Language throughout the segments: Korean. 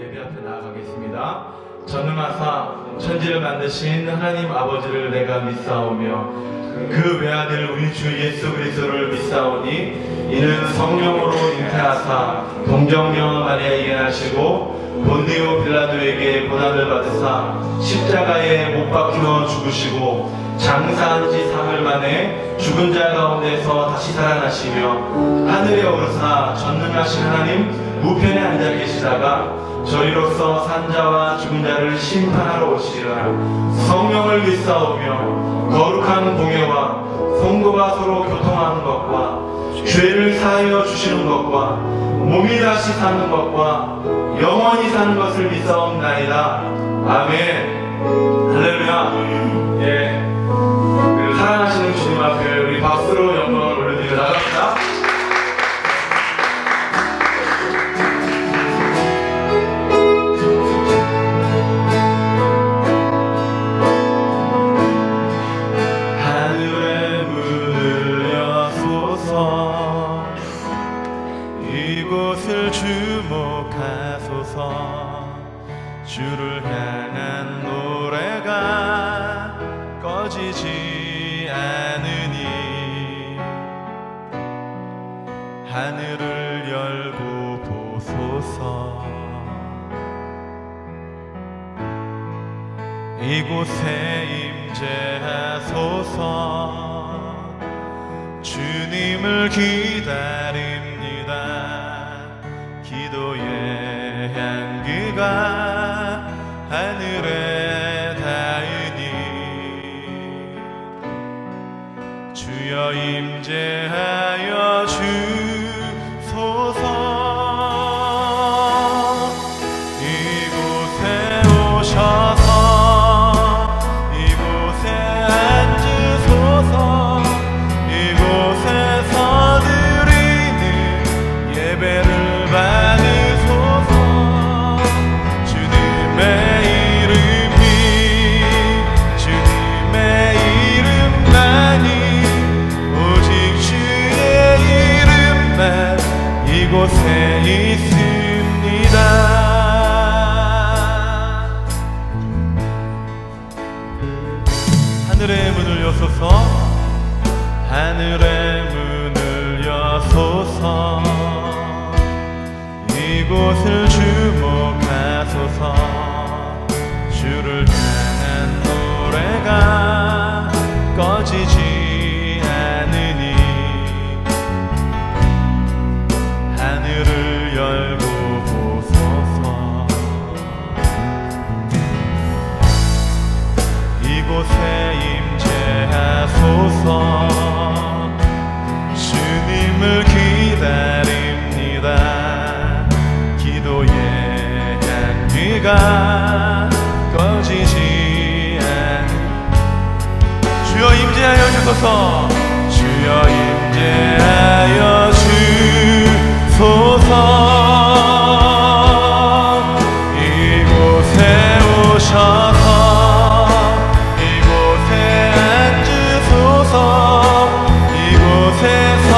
예배 앞에 나아가겠습니다. 전능하사 천지를 만드신 하나님 아버지를 내가 믿사오며 그 외아들 우리 주 예수 그리스도를 믿사오니 이는 성령으로 잉태하사 동정녀 마리아에게 나시고 본디오 빌라도에게 고난을 받으사 십자가에 못 박혀 죽으시고 장사한 지 사흘 만에 죽은 자 가운데서 다시 살아나시며 하늘에 오르사 전능하신 하나님 우편에 앉아 계시다가 저희로서 산자와 죽은 자를 심판하러 오시리라. 성령을 믿사오며 거룩한 공예와 성도가 서로 교통하는 것과 죄를 사하여 주시는 것과 몸이 다시 사는 것과 영원히 사는 것을 믿사옵나이다. 아멘. 할렐루야. 예. 우리 사랑하시는 주님 앞에 우리 박수로 영광을 올려드리며 나갑니다. 하늘의 문을 여소서 이곳을 주목하소서 주를 향한 노래가 꺼지지 않으니 하늘을 열고 보소서 이곳에 임재하소서 주님을 기다립니다. 기도의 향기가 하늘에 닿으니 주여 임재하여 주소서. 이곳에 오셔서 이곳에 앉으소서. 이곳에서 드리는 예배를 받으소서. 주님의 이름만이 오직 주의 이름만 이곳에 있습니다. 하늘의 문을 여소서 하늘의 문을 여소서 이곳을 주목하소서. 주를 향한 노래가 꺼지지 않으니 하늘을 열고 보소서. 이곳에 임재하소서. 주님을 기다립니다. 기도의 향기가 꺼지지 않. 주여 임재하여 주소서. 주여 임재하여 주소서. 이곳에 오셔서 이곳에 앉으소서. 이곳에서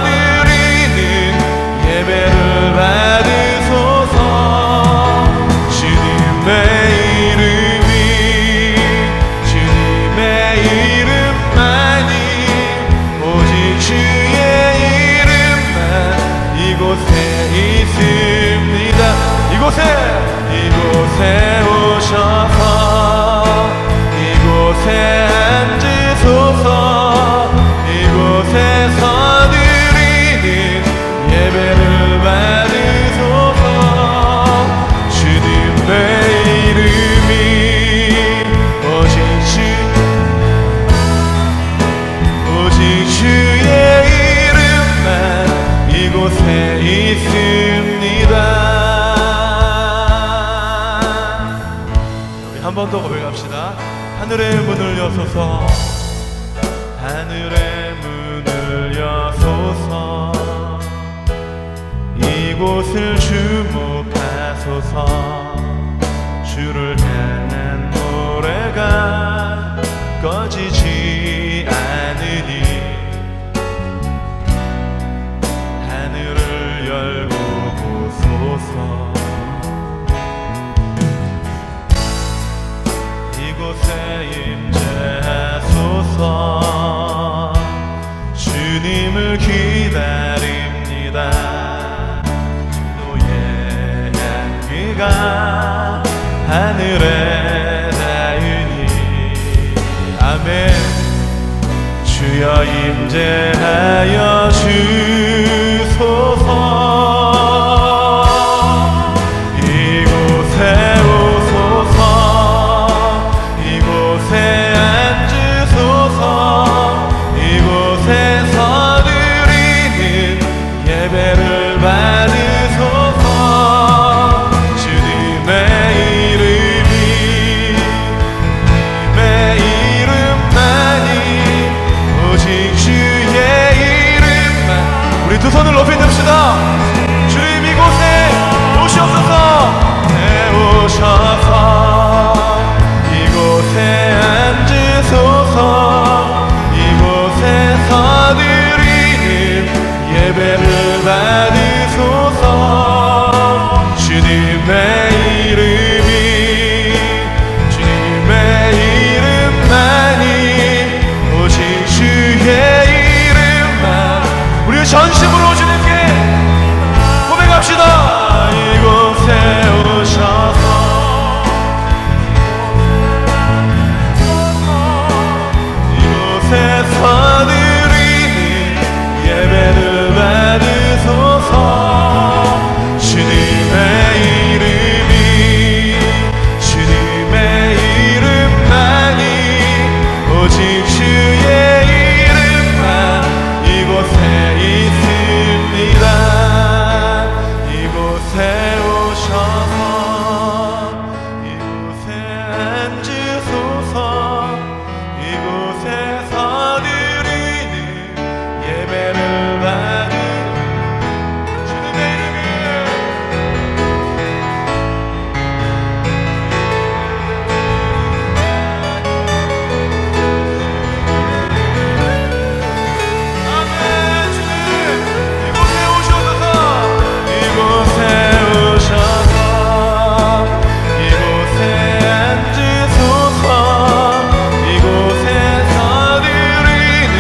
드리는 예배를 받으소서. 주님의 이름만이 오직 주의 이름만 이곳에 있습니다. 이곳에 오셔서 이곳에 앉으소서. 이곳에서 드리는 예배를 받으소서. 주님의 이름이 오직 주의 이름만 이곳에 있습니다. 우리 한 번 더 고백합시다. 하늘의 문을 여소서 하늘의 문을 여소서. 이곳을 주목하소서. 주를 향한 노래가 꺼지지 않으니 하늘을 열고 보소서. 이곳에 임재하소서. 주님을 기다립니다. 노예 향기가 하늘에 닿으니 아멘. 주여 임재하여 주소서. 이곳에 오소서. 이곳에 앉으소서. 이곳에서 드리는 예배를 받으소서. 주님의 이름이 주님의 이름만이 오직 주의 이름만. 우리 두 손을 높이 듭시다. 주님 이곳에 오셔서 오셔서 이곳에 앉으소서. 이곳에서 드리는 예배를 받으소서. 주님의 이름이 주님의 이름만이 오직 주의 이름만. 우리 전심으로 주님께 고백합시다. 이곳에 오셔서 이곳에서 드리는 예배를 받으소서. 주님의 이름이 주님의 이름만이 오직 주의 이름만 이곳에 있습니다. 이곳에 오셔서 이곳에 앉으소서. 이곳에서 드리는 예배를 받은 주님의 이름이 아멘. 주님 이곳에 오셔서 이곳에 오셔서 이곳에 앉으소서. 이곳에서 드리는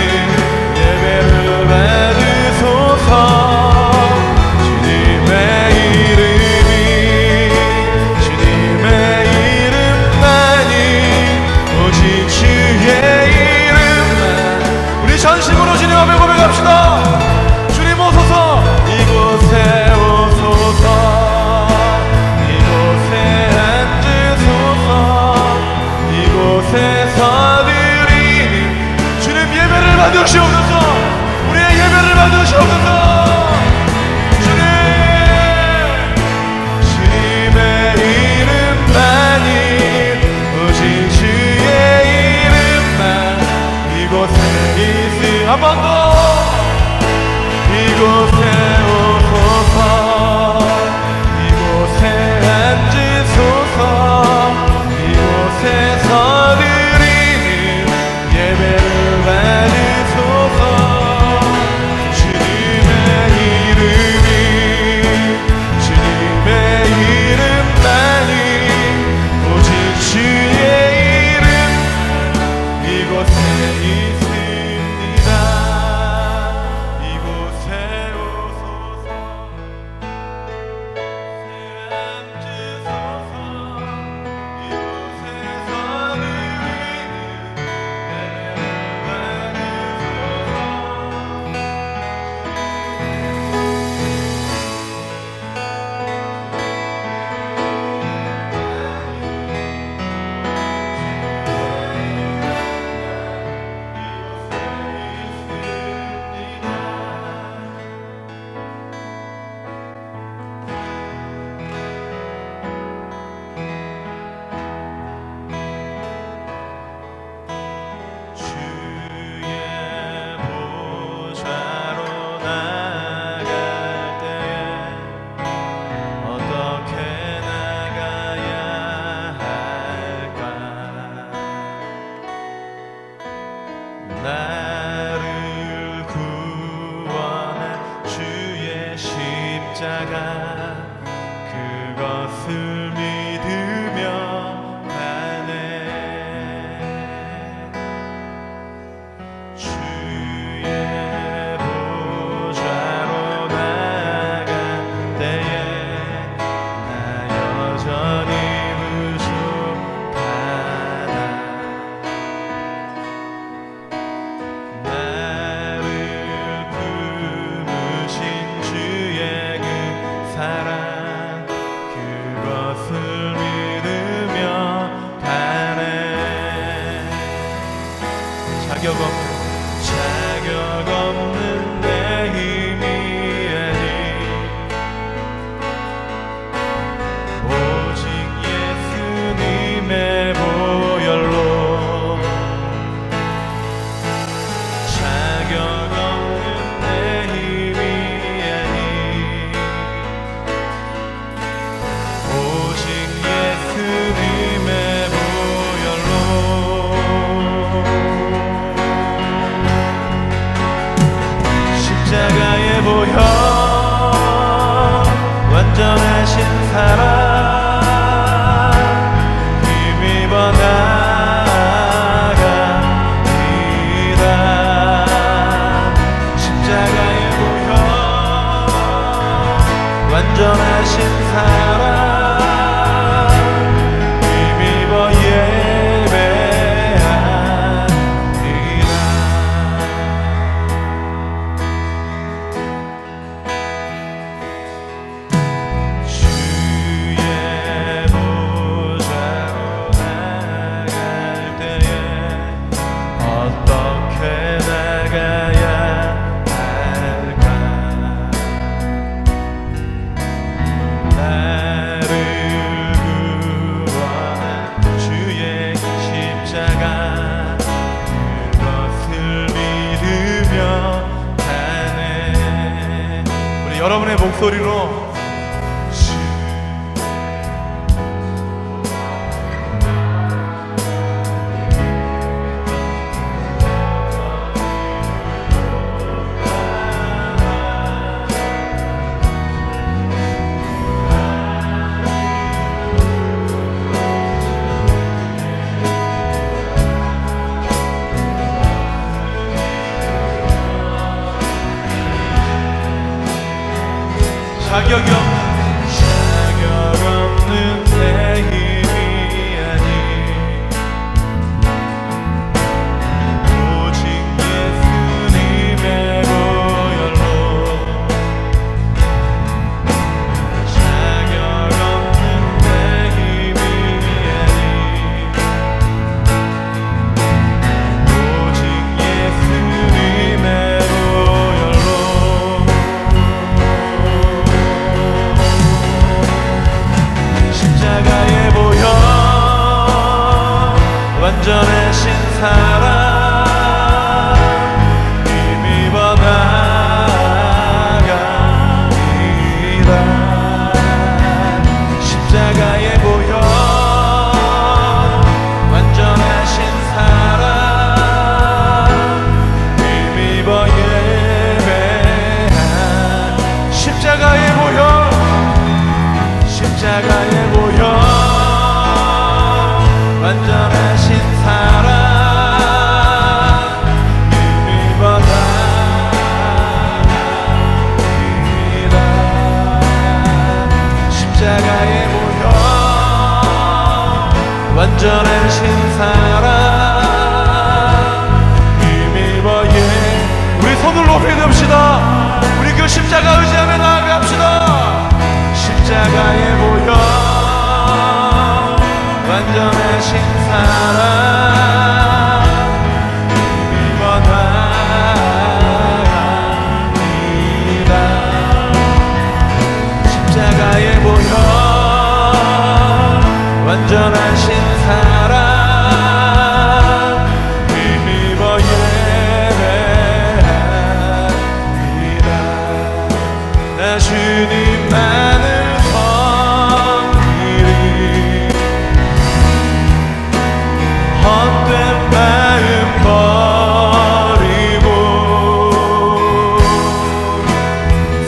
예배를 받으소서. 주님의 이름이 주님의 이름만이 오직 주의 이름만. 우리 전심으로 주님 앞에 고백합시다. 주님 오소서. 이곳에 오소서. 이곳에 앉으소서. 이곳에서 드리는 주님 예배를 받으시옵소서. 우리의 예배를 받으시옵소서. 주님 주님의 이름만이 오직 주의 이름만 이곳에 있으. 한 번 더. 이곳에 오소서. 이곳에 앉으소서. 이곳에서 드리는 예배를 받으소서. 주님의 이름이 주님의 이름만이 오직 주의 이름 이곳에 있습니다. 이곳에 오소서. 앉으소서. 이곳에서 드리는 예배를 그것을 믿으며 가네. 완전하신 사랑 힘입어 예배하리라. 주의 보좌로 나갈 때에 어떻게 나가야 할까? 나를 구원한 주의 십자가 그것을 믿으며 가네. 우리 여러분의 목소리로 자격 없는 내 힘이 아니 오직 예수님의 보혈로 자격 없는 내 힘이 아니 오직 예수님의 보혈로 십자가의 보혈 완전하신 사랑 힘입어 나가리라. 십자가의 보혈 완전하신 사랑 힘입어 예배한 십자가의 보혈 십자가의 보혈 완전하신 사랑 힘입어 나가리라. 십자가의 보혈 완전하신 사랑 힘입어 우리 손을 높이 듭시다. 우리 그 십자가 의지하며 나아갑시다. 십자가의 보혈 완전하신 사랑 힘입어 나가리라. 십자가의 보혈 완전하신 사랑 힘입어 예배하리라. 나 주님만을 헛된 마음 버리고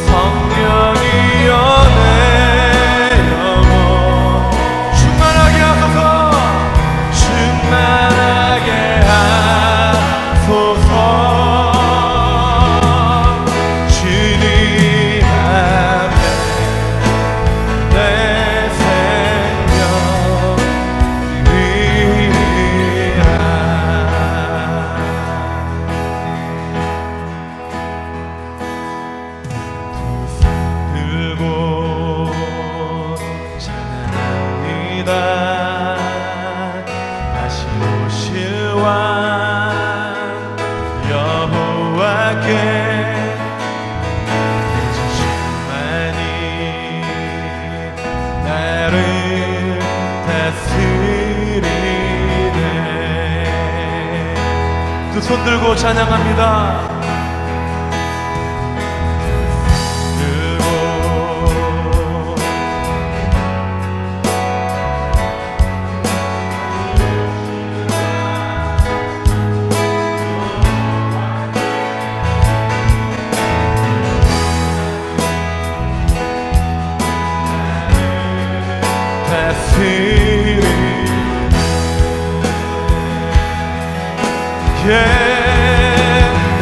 성령이여 내 영혼 충만하게 하소서. 충만하게 하소서. 주님 앞에 내 생명 다시 오실 왕 여호와께 주만이 나를 다스리네. 두 손 들고 찬양합니다.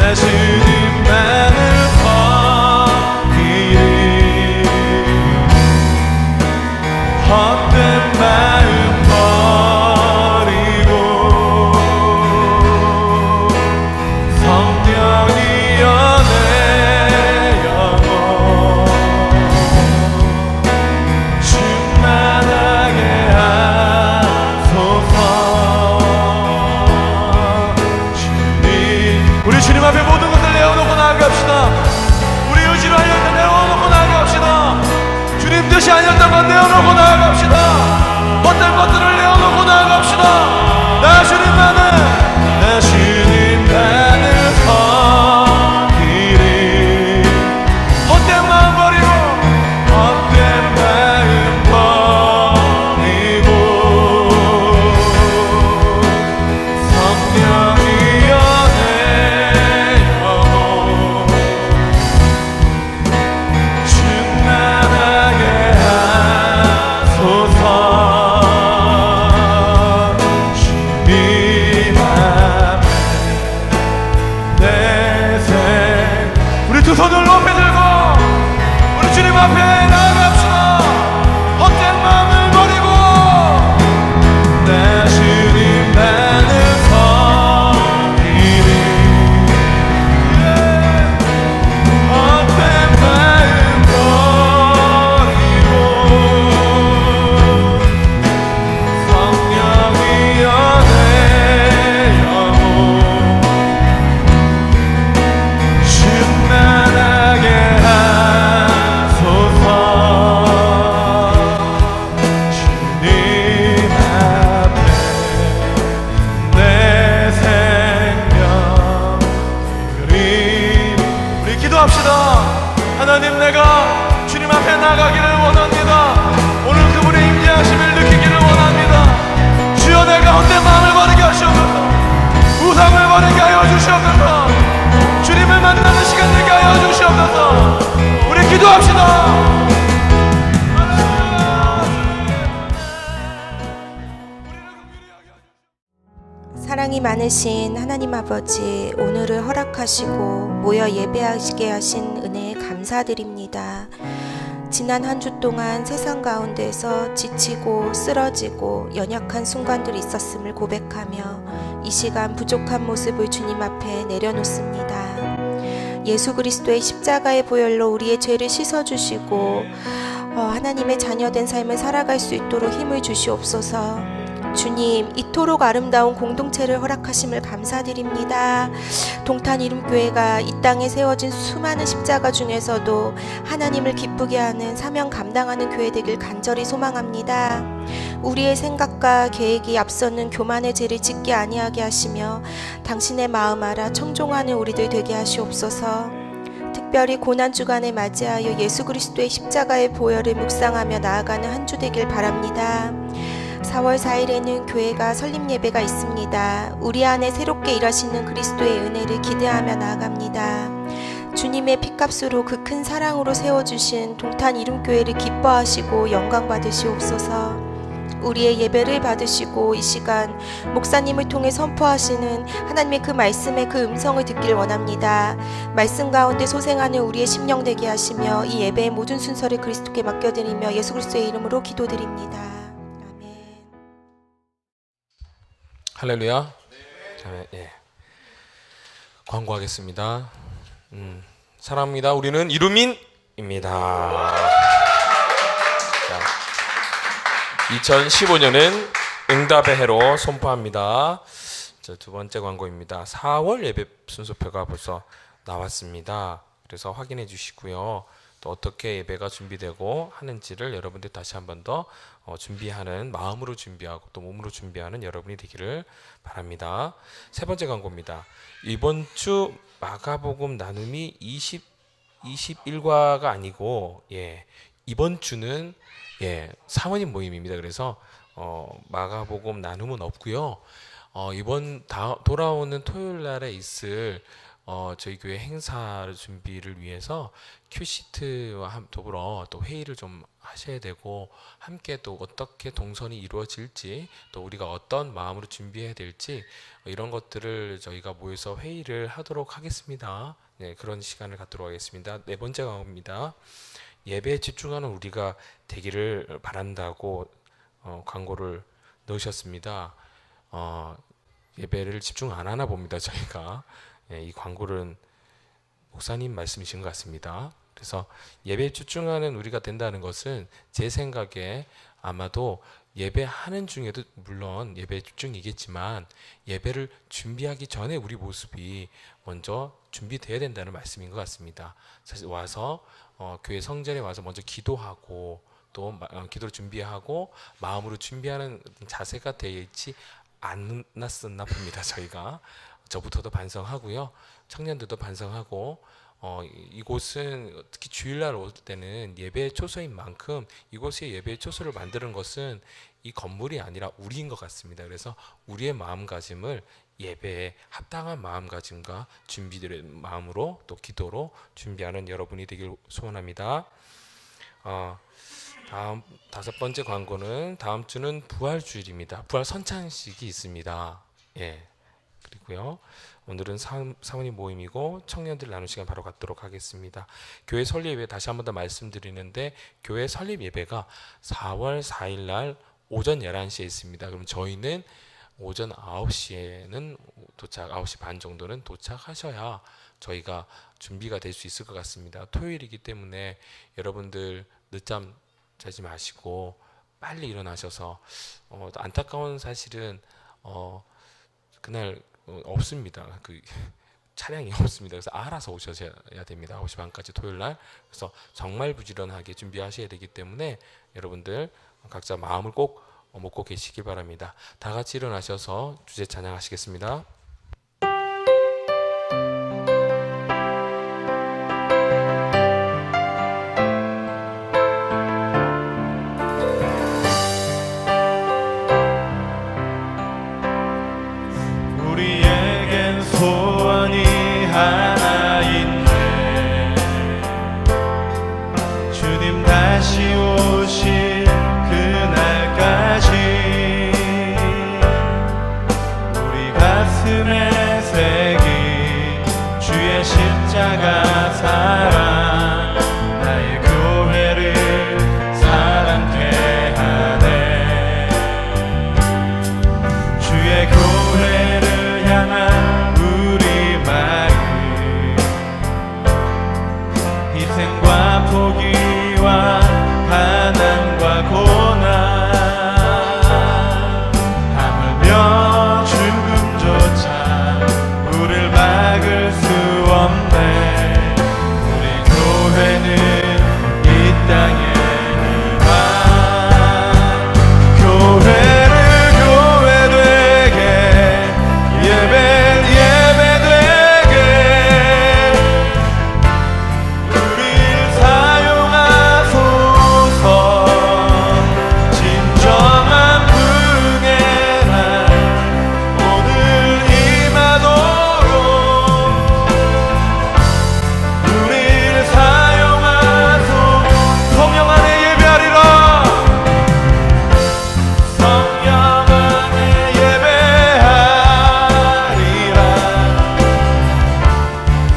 나 주님만을 섬기리. 뜻이 아니었던 건 내어놓고 나아갑시다. 어떤 것들을 내어놓고 나아갑시다. 나 주님만을, 나 주님만을 섬기리. 헛된 마음 버리고, 헛된 마음 버리고, 성령이여 내 영혼 충만하게 하소서. 주님 앞에 내 생. 우리 두 손을 높이 들고 우리 주님 앞에 나아갑시다. 헛된 마음을 버리고 내 주님만을 섬기리. 헛된 마음 버리고 성령이여 내 영혼 충만하게 하소서. 주님 앞에 내 생명 드리리. 우리 기도합시다. 하나님, 내가 주님 앞에 나가기를 원합니다. 오늘 그분의 임재하심을 느끼기를 원합니다. 주여, 내가 헛된 마음을 버리게 하시옵소서. 우상을 버리게 하여 주시옵소서. 주님을 만나는 시간 되게 하여 주시옵소서. 우리 기도합시다. 사랑이 많으신 하나님 아버지, 오늘을 허락하시고 모여 예배하시게 하신 은혜에 감사드립니다. 지난 한 주 동안 세상 가운데서 지치고 쓰러지고 연약한 순간들이 있었음을 고백하며 이 시간 부족한 모습을 주님 앞에 내려놓습니다. 예수 그리스도의 십자가의 보혈로 우리의 죄를 씻어주시고 하나님의 자녀된 삶을 살아갈 수 있도록 힘을 주시옵소서. 주님, 이토록 아름다운 공동체를 허락하심을 감사드립니다. 동탄 이름교회가 이 땅에 세워진 수많은 십자가 중에서도 하나님을 기쁘게 하는 사명 감당하는 교회 되길 간절히 소망합니다. 우리의 생각과 계획이 앞서는 교만의 죄를 짓게 아니하게 하시며 당신의 마음 알아 청종하는 우리들 되게 하시옵소서. 특별히 고난주간에 맞이하여 예수 그리스도의 십자가의 보혈을 묵상하며 나아가는 한 주 되길 바랍니다. 4월 4일에는 교회가 설립 예배가 있습니다. 우리 안에 새롭게 일하시는 그리스도의 은혜를 기대하며 나아갑니다. 주님의 핏값으로 그 큰 사랑으로 세워주신 동탄 이름교회를 기뻐하시고 영광 받으시옵소서. 우리의 예배를 받으시고 이 시간 목사님을 통해 선포하시는 하나님의 그 말씀의 그 음성을 듣길 원합니다. 말씀 가운데 소생하는 우리의 심령 되게 하시며 이 예배의 모든 순서를 그리스도께 맡겨드리며 예수 그리스도의 이름으로 기도드립니다. 할렐루야. 예. 광고하겠습니다. 사랑합니다. 우리는 이루민입니다. 2015년은 응답의 해로 선포합니다. 두 번째 광고입니다. 4월 예배 순서표가 벌써 나왔습니다. 그래서 확인해 주시고요. 또 어떻게 예배가 준비되고 하는지를 여러분들 다시 한 번 더 준비하는, 마음으로 준비하고 또 몸으로 준비하는 여러분이 되기를 바랍니다. 세 번째 광고입니다. 이번 주 마가복음 나눔이 21과가 아니고 이번 주는 사모님 모임입니다. 그래서 마가복음 나눔은 없고요. 이번 돌아오는 토요일 날에 있을 저희 교회 행사를 준비를 위해서 큐시트와 더불어 또 회의를 좀 하셔야 되고, 함께 또 어떻게 동선이 이루어질지, 또 우리가 어떤 마음으로 준비해야 될지, 이런 것들을 저희가 모여서 회의를 하도록 하겠습니다. 그런 시간을 갖도록 하겠습니다. 네 번째 광고입니다. 예배에 집중하는 우리가 되기를 바란다고 광고를 넣으셨습니다. 예배를 집중 안 하나 봅니다. 저희가 이 광고는 목사님 말씀이신 것 같습니다. 그래서 예배에 집중하는 우리가 된다는 것은 제 생각에 아마도 예배하는 중에도 물론 예배 집중이겠지만 예배를 준비하기 전에 우리 모습이 먼저 준비되어야 된다는 말씀인 것 같습니다. 사실 와서 교회 성전에 와서 먼저 기도하고 또 기도를 준비하고 마음으로 준비하는 자세가 되어 있지 않았었나 봅니다. 저부터도 반성하고요. 청년들도 반성하고 이곳은 특히 주일날 올 때는 예배 초소인 만큼 이곳에 예배 초소를 만드는 것은 이 건물이 아니라 우리인 것 같습니다. 그래서 우리의 마음가짐을 예배에 합당한 마음가짐과 준비들의 마음으로 또 기도로 준비하는 여러분이 되길 소원합니다. 다음 5번째 광고는 다음 주는 부활 주일입니다. 부활 선창식이 있습니다. 그리고요. 오늘은 사모님 모임이고 청년들 나누는 시간 바로 갖도록 하겠습니다. 교회 설립 예배 다시 한 번 더 말씀드리는데 교회 설립 예배가 4월 4일 날 오전 11시에 있습니다. 그럼 저희는 오전 9시에는 9시 반 정도는 도착하셔야 저희가 준비가 될 수 있을 것 같습니다. 토요일이기 때문에 여러분들 늦잠 자지 마시고 빨리 일어나셔서 안타까운 사실은 그날 없습니다. 차량이 없습니다. 그래서 알아서 오셔야 됩니다. 9시 반까지 토요일 날. 그래서 정말 부지런하게 준비하셔야 되기 때문에 여러분들 각자 마음을 꼭 먹고 계시기 바랍니다. 다 같이 일어나셔서 주제 찬양하시겠습니다. 우리에겐 소원이 하나 있네. 주님 다시 오실 그날까지 우리 가슴에 새긴 주의 십자가 사랑 나의 교회를 사랑케 하네. 주의 교회를 향한 우리 마음 희생과 포기와 가난과 고난 하물며 죽음조차 우릴 막을 수 없네. 우리 교회는 이 땅의 희망. 교회를 교회 되게 예배 되게 우릴 사용하소서. 진정한 부흥의 날 오늘 임하도록 우릴 사용하소서. 성령 안에 예배하리라. 성령 안에 예배하리라.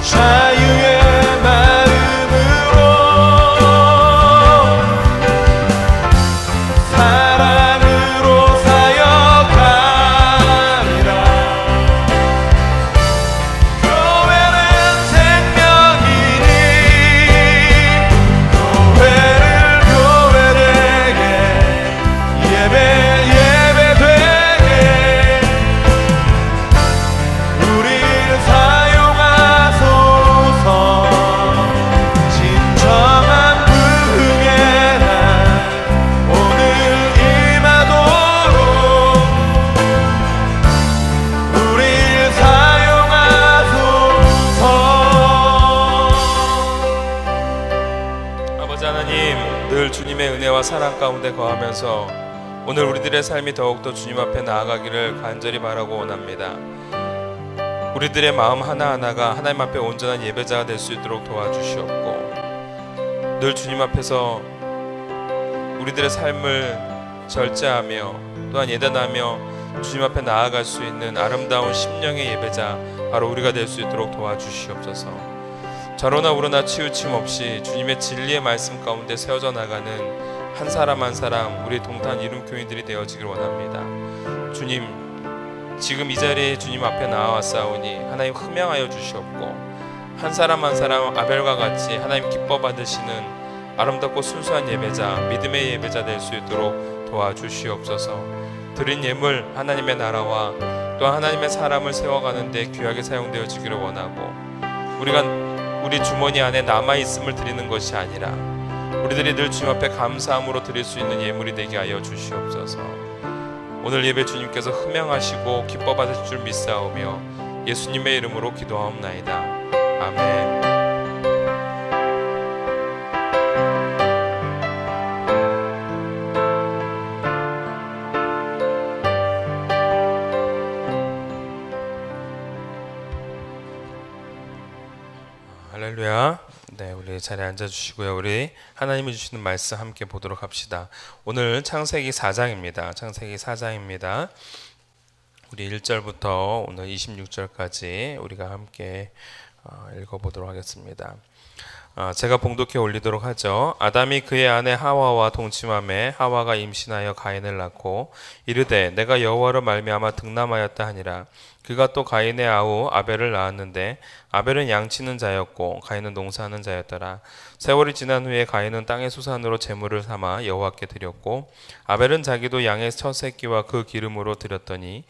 자유의 마음으로 사랑으로 사역하리라. 교회는 생명이니 교회를 교회 되게 예배 되게 우리를 사용하소서. 진정한 부흥의 날 오늘 임하도록 우리를 사용하소서. 아버지 하나님, 늘 주님의 은혜와 사랑 가운데 거하면서 오늘 우리들의 삶이 더욱더 주님 앞에 나아가기를 간절히 바라고 원합니다. 우리들의 마음 하나하나가 하나님 앞에 온전한 예배자가 될 수 있도록 도와주시옵고 늘 주님 앞에서 우리들의 삶을 절제하며 또한 예단하며 주님 앞에 나아갈 수 있는 아름다운 심령의 예배자 바로 우리가 될 수 있도록 도와주시옵소서. 좌로나 우로나 치우침 없이 주님의 진리의 말씀 가운데 세워져 나가는 한 사람 한 사람 우리 동탄 이름교인들이 되어지길 원합니다. 주님, 지금 이 자리에 주님 앞에 나와왔사오니 하나님 흠양하여 주시옵고 한 사람 한 사람 아벨과 같이 하나님 기뻐 받으시는 아름답고 순수한 예배자, 믿음의 예배자 될 수 있도록 도와주시옵소서. 드린 예물 하나님의 나라와 또 하나님의 사람을 세워가는 데 귀하게 사용되어지기를 원하고 우리가 우리 주머니 안에 남아있음을 드리는 것이 아니라 우리들이 늘 주님 앞에 감사함으로 드릴 수 있는 예물이 되게 하여 주시옵소서. 오늘 예배 주님께서 흠양하시고 기뻐 받으실 줄 믿사오며 예수님의 이름으로 기도하옵나이다. 아멘. 할렐루야. 네, 우리 자리에 앉아주시고요. 우리 하나님이 주시는 말씀 함께 보도록 합시다. 오늘 창세기 4장입니다. 창세기 4장입니다. 우리 1절부터 오늘 26절까지 우리가 함께 읽어보도록 하겠습니다. 제가 봉독해 올리도록 하죠. 아담이 그의 아내 하와와 동침함에 하와가 임신하여 가인을 낳고 이르되 내가 여호와로 말미암아 득남하였다 하니라. 그가 또 가인의 아우 아벨을 낳았는데 아벨은 양치는 자였고 가인은 농사하는 자였더라. 세월이 지난 후에 가인은 땅의 수산으로 제물을 삼아 여호와께 드렸고 아벨은 자기도 양의 첫 새끼와 그 기름으로 드렸더니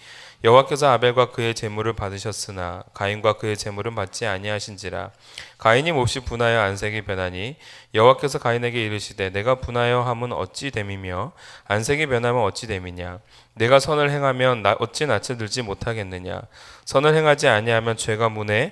여호와께서 아벨과 그의 제물을 받으셨으나 가인과 그의 제물은 받지 아니하신지라. 가인이 몹시 분하여 안색이 변하니 여호와께서 가인에게 이르시되 내가 분하여 함은 어찌 됨이며 안색이 변하면 어찌 됨이냐. 내가 선을 행하면 어찌 낯을 들지 못하겠느냐. 선을 행하지 아니하면 죄가 문에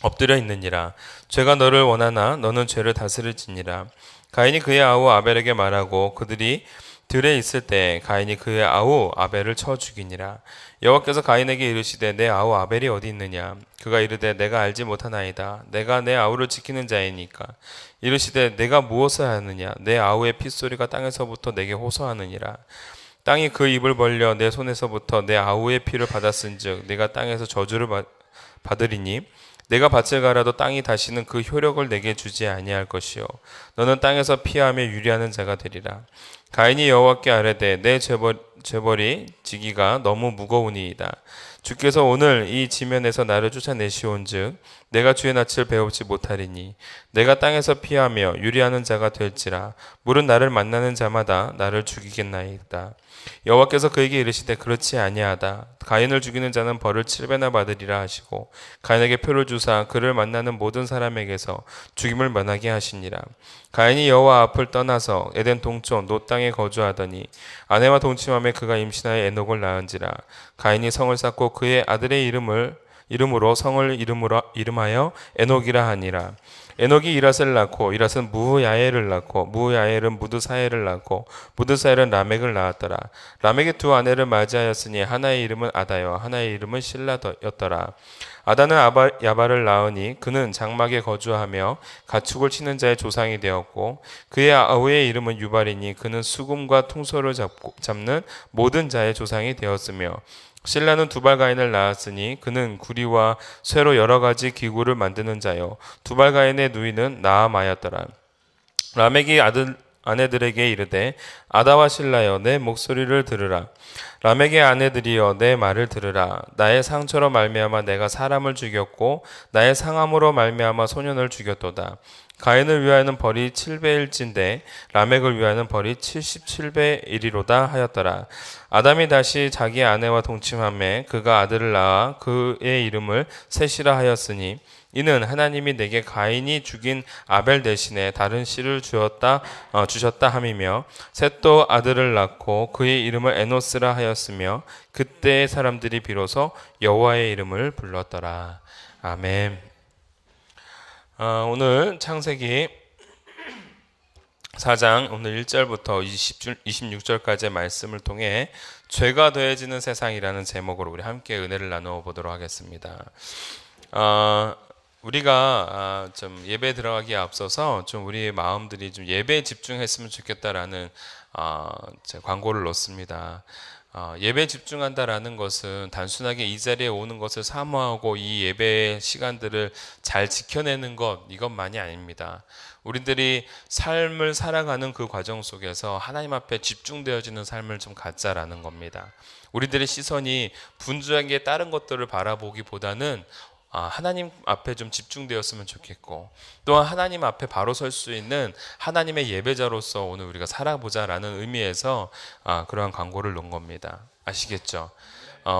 엎드려 있느니라. 죄가 너를 원하나 너는 죄를 다스릴지니라. 가인이 그의 아우 아벨에게 말하고 그들이 들에 있을 때 가인이 그의 아우 아벨을 쳐 죽이니라. 여호와께서 가인에게 이르시되 내 아우 아벨이 어디 있느냐. 그가 이르되 내가 알지 못하나이다. 내가 내 아우를 지키는 자이니까. 이르시되 내가 무엇을 하느냐. 내 아우의 핏소리가 땅에서부터 내게 호소하느니라. 땅이 그 입을 벌려 내 손에서부터 내 아우의 피를 받았은즉 내가 땅에서 저주를 받으리니 내가 밭을 갈아도 땅이 다시는 그 효력을 내게 주지 아니할 것이요 너는 땅에서 피하며 유리하는 자가 되리라. 가인이 여호와께 아뢰되 내 죄벌이 지기가 너무 무거우니이다. 주께서 오늘 이 지면에서 나를 쫓아내시온즉 내가 주의 낯을 배우지 못하리니 내가 땅에서 피하며 유리하는 자가 될지라. 물은 나를 만나는 자마다 나를 죽이겠나이다. 여호와께서 그에게 이르시되 그렇지 아니하다. 가인을 죽이는 자는 벌을 7배나 받으리라 하시고 가인에게 표를 주사 그를 만나는 모든 사람에게서 죽임을 면하게 하시니라. 가인이 여호와 앞을 떠나서 에덴 동쪽 노 땅에 거주하더니 아내와 동침함에 그가 임신하여 에녹을 낳은지라. 가인이 성을 쌓고 그의 아들의 이름으로 성을 이름하여 에녹이라 하니라. 에녹이 이랏을 낳고 이랏은 무야엘을 낳고 무야엘은 무드사엘을 낳고 무드사엘은 라멕을 낳았더라. 라멕의 두 아내를 맞이하였으니 하나의 이름은 아다요 하나의 이름은 실라였더라. 아다는 야발을 낳으니 그는 장막에 거주하며 가축을 치는 자의 조상이 되었고 그의 아우의 이름은 유발이니 그는 수금과 퉁소를 잡는 모든 자의 조상이 되었으며 실라는 두발가인을 낳았으니 그는 구리와 쇠로 여러 가지 기구를 만드는 자요 두발가인의 누이는 나아마였더라. 라멕이 아내들에게 이르되 아다와 실라여 내 목소리를 들으라. 라멕의 아내들이여 내 말을 들으라. 나의 상처로 말미암아 내가 사람을 죽였고 나의 상함으로 말미암아 소년을 죽였도다. 가인을 위하여는 벌이 7배일진데 라멕을 위하여는 벌이 77배이리로다 하였더라. 아담이 다시 자기 아내와 동침하매 그가 아들을 낳아 그의 이름을 셋이라 하였으니 이는 하나님이 내게 가인이 죽인 아벨 대신에 다른 씨를 주셨다 함이며 셋도 아들을 낳고 그의 이름을 에노스라 하였으며 그때의 사람들이 비로소 여호와의 이름을 불렀더라. 아멘. 오늘 창세기 4장 오늘 1절부터 26절까지의 말씀을 통해 죄가 더해지는 세상이라는 제목으로 우리 함께 은혜를 나누어 보도록 하겠습니다. 우리가 좀 예배 들어가기에 앞서서 좀 우리의 마음들이 좀 예배에 집중했으면 좋겠다라는 광고를 넣습니다. 예배에 집중한다라는 것은 단순하게 이 자리에 오는 것을 사모하고 이 예배의 시간들을 잘 지켜내는 것 이것만이 아닙니다. 우리들이 삶을 살아가는 그 과정 속에서 하나님 앞에 집중되어지는 삶을 좀 갖자라는 겁니다. 우리들의 시선이 분주하게 다른 것들을 바라보기보다는 하나님 앞에 좀 집중되었으면 좋겠고 또한 하나님 앞에 바로 설 수 있는 하나님의 예배자로서 오늘 우리가 살아보자라는 의미에서 그러한 광고를 넣은 겁니다. 아시겠죠?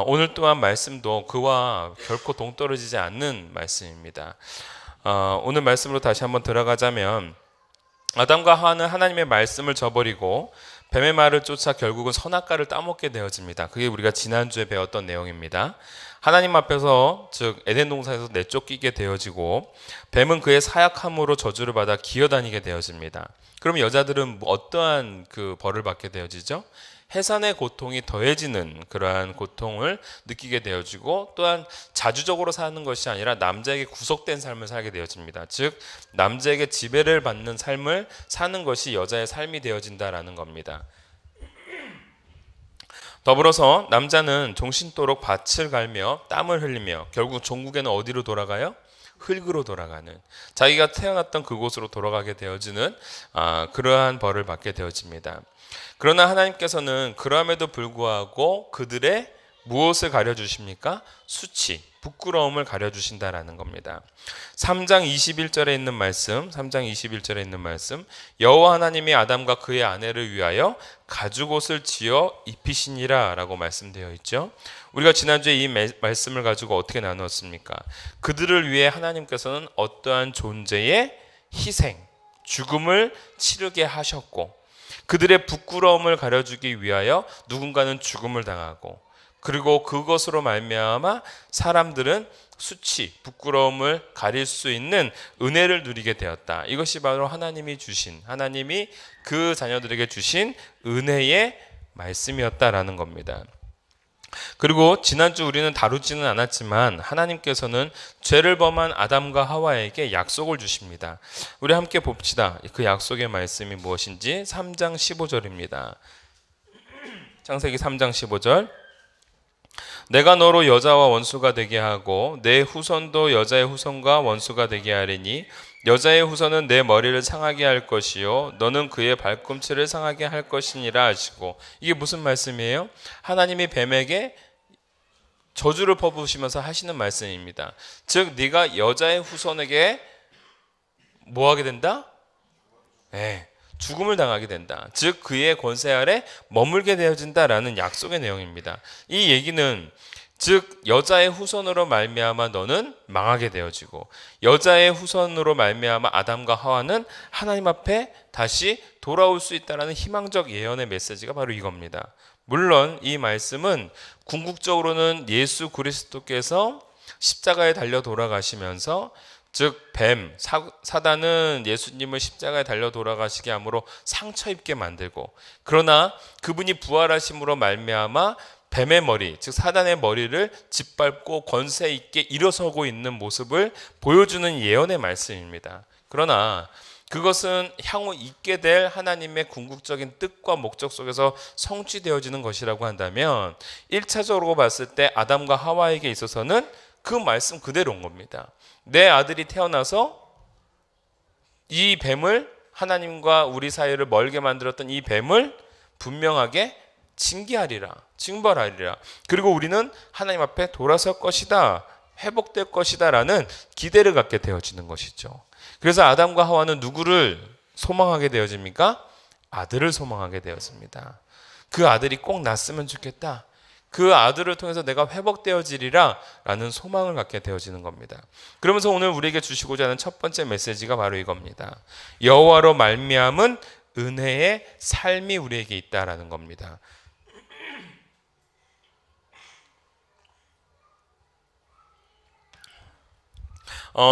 오늘 또한 말씀도 그와 결코 동떨어지지 않는 말씀입니다. 오늘 말씀으로 다시 한번 들어가자면 아담과 하와는 하나님의 말씀을 저버리고 뱀의 말을 쫓아 결국은 선악과를 따먹게 되어집니다. 그게 우리가 지난주에 배웠던 내용입니다. 하나님 앞에서, 즉 에덴 동산에서 내쫓기게 되어지고 뱀은 그의 사약함으로 저주를 받아 기어다니게 되어집니다. 그럼 여자들은 어떠한 그 벌을 받게 되어지죠? 해산의 고통이 더해지는 그러한 고통을 느끼게 되어지고, 또한 자주적으로 사는 것이 아니라 남자에게 구속된 삶을 살게 되어집니다. 즉 남자에게 지배를 받는 삶을 사는 것이 여자의 삶이 되어진다라는 겁니다. 더불어서 남자는 종신토록 밭을 갈며 땀을 흘리며 결국 종국에는 어디로 돌아가요? 흙으로 돌아가는, 자기가 태어났던 그곳으로 돌아가게 되어지는 그러한 벌을 받게 되어집니다. 그러나 하나님께서는 그럼에도 불구하고 그들의 무엇을 가려주십니까? 수치, 부끄러움을 가려주신다라는 겁니다. 3장 21절에 있는 말씀, 3장 21절에 있는 말씀, 여호와 하나님이 아담과 그의 아내를 위하여 가죽옷을 지어 입히시니라 라고 말씀되어 있죠. 우리가 지난주에 이 말씀을 가지고 어떻게 나누었습니까? 그들을 위해 하나님께서는 어떠한 존재의 희생, 죽음을 치르게 하셨고, 그들의 부끄러움을 가려주기 위하여 누군가는 죽음을 당하고, 그리고 그것으로 말미암아 사람들은 수치, 부끄러움을 가릴 수 있는 은혜를 누리게 되었다. 이것이 바로 하나님이 주신, 하나님이 그 자녀들에게 주신 은혜의 말씀이었다라는 겁니다. 그리고 지난주 우리는 다루지는 않았지만 하나님께서는 죄를 범한 아담과 하와에게 약속을 주십니다. 우리 함께 봅시다. 그 약속의 말씀이 무엇인지. 3장 15절입니다. 창세기 3장 15절. 내가 너로 여자와 원수가 되게 하고 내 후손도 여자의 후손과 원수가 되게 하리니 여자의 후손은 내 머리를 상하게 할 것이요 너는 그의 발꿈치를 상하게 할 것이니라 하시고, 이게 무슨 말씀이에요? 하나님이 뱀에게 저주를 퍼부으시면서 하시는 말씀입니다. 즉 네가 여자의 후손에게 뭐 하게 된다? 네, 죽음을 당하게 된다. 즉 그의 권세 아래 머물게 되어진다라는 약속의 내용입니다. 이 얘기는 즉 여자의 후손으로 말미암아 너는 망하게 되어지고, 여자의 후손으로 말미암아 아담과 하와는 하나님 앞에 다시 돌아올 수 있다라는 희망적 예언의 메시지가 바로 이겁니다. 물론 이 말씀은 궁극적으로는 예수 그리스도께서 십자가에 달려 돌아가시면서, 즉 뱀, 사단은 예수님을 십자가에 달려 돌아가시게 함으로 상처 입게 만들고, 그러나 그분이 부활하심으로 말미암아 뱀의 머리, 즉 사단의 머리를 짓밟고 권세 있게 일어서고 있는 모습을 보여주는 예언의 말씀입니다. 그러나 그것은 향후 있게 될 하나님의 궁극적인 뜻과 목적 속에서 성취되어지는 것이라고 한다면, 1차적으로 봤을 때 아담과 하와에게 있어서는 그 말씀 그대로인 겁니다. 내 아들이 태어나서 이 뱀을, 하나님과 우리 사이를 멀게 만들었던 이 뱀을 분명하게 징계하리라, 징벌하리라. 그리고 우리는 하나님 앞에 돌아설 것이다, 회복될 것이다 라는 기대를 갖게 되어지는 것이죠. 그래서 아담과 하와는 누구를 소망하게 되어집니까? 아들을 소망하게 되었습니다. 그 아들이 꼭 났으면 좋겠다, 그 아들을 통해서 내가 회복되어지리라 라는 소망을 갖게 되어지는 겁니다. 그러면서 오늘 우리에게 주시고자 하는 첫 번째 메시지가 바로 이겁니다. 여호와로 말미암은 은혜의 삶이 우리에게 있다라는 겁니다.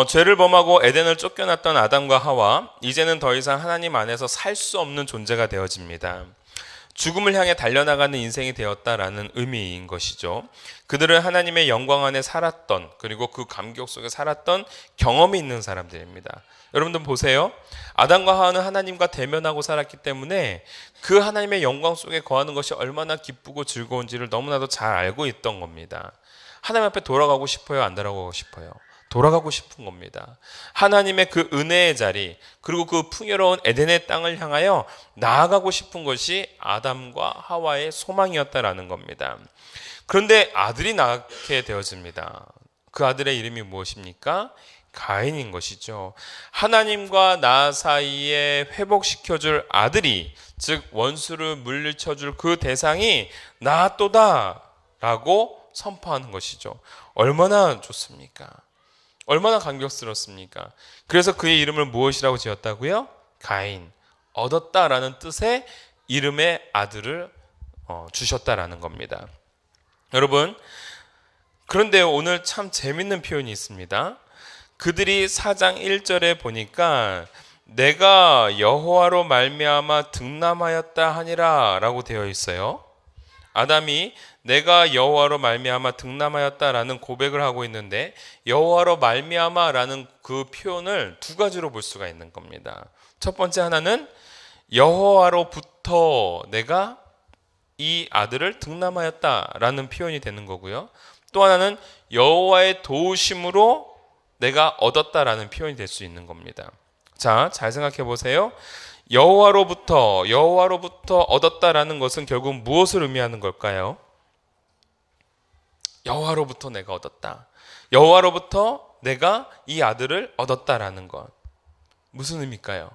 죄를 범하고 에덴을 쫓겨났던 아담과 하와, 이제는 더 이상 하나님 안에서 살 수 없는 존재가 되어집니다. 죽음을 향해 달려나가는 인생이 되었다라는 의미인 것이죠. 그들은 하나님의 영광 안에 살았던, 그리고 그 감격 속에 살았던 경험이 있는 사람들입니다. 여러분들 보세요. 아담과 하와는 하나님과 대면하고 살았기 때문에 그 하나님의 영광 속에 거하는 것이 얼마나 기쁘고 즐거운지를 너무나도 잘 알고 있던 겁니다. 하나님 앞에 돌아가고 싶어요? 안 돌아가고 싶어요? 돌아가고 싶은 겁니다. 하나님의 그 은혜의 자리, 그리고 그 풍요로운 에덴의 땅을 향하여 나아가고 싶은 것이 아담과 하와의 소망이었다라는 겁니다. 그런데 아들이 낳게 되어집니다. 그 아들의 이름이 무엇입니까? 가인인 것이죠. 하나님과 나 사이에 회복시켜줄 아들이, 즉 원수를 물리쳐줄 그 대상이 나또다 라고 선포하는 것이죠. 얼마나 좋습니까? 얼마나 감격스럽습니까? 그래서 그의 이름을 무엇이라고 지었다고요? 가인, 얻었다라는 뜻의 이름의 아들을 주셨다라는 겁니다. 여러분, 그런데 오늘 참 재밌는 표현이 있습니다. 그들이 4장 1절에 보니까 내가 여호와로 말미암아 득남하였다 하니라 라고 되어 있어요. 아담이 내가 여호와로 말미암아 득남하였다라는 고백을 하고 있는데 여호와로 말미암아라는 그 표현을 두 가지로 볼 수가 있는 겁니다. 첫 번째 하나는 여호와로부터 내가 이 아들을 득남하였다라는 표현이 되는 거고요. 또 하나는 여호와의 도우심으로 내가 얻었다라는 표현이 될 수 있는 겁니다. 자, 잘 생각해 보세요. 여호와로부터 얻었다라는 것은 결국 무엇을 의미하는 걸까요? 여호와로부터 내가 얻었다. 여호와로부터 내가 이 아들을 얻었다라는 것. 무슨 의미일까요?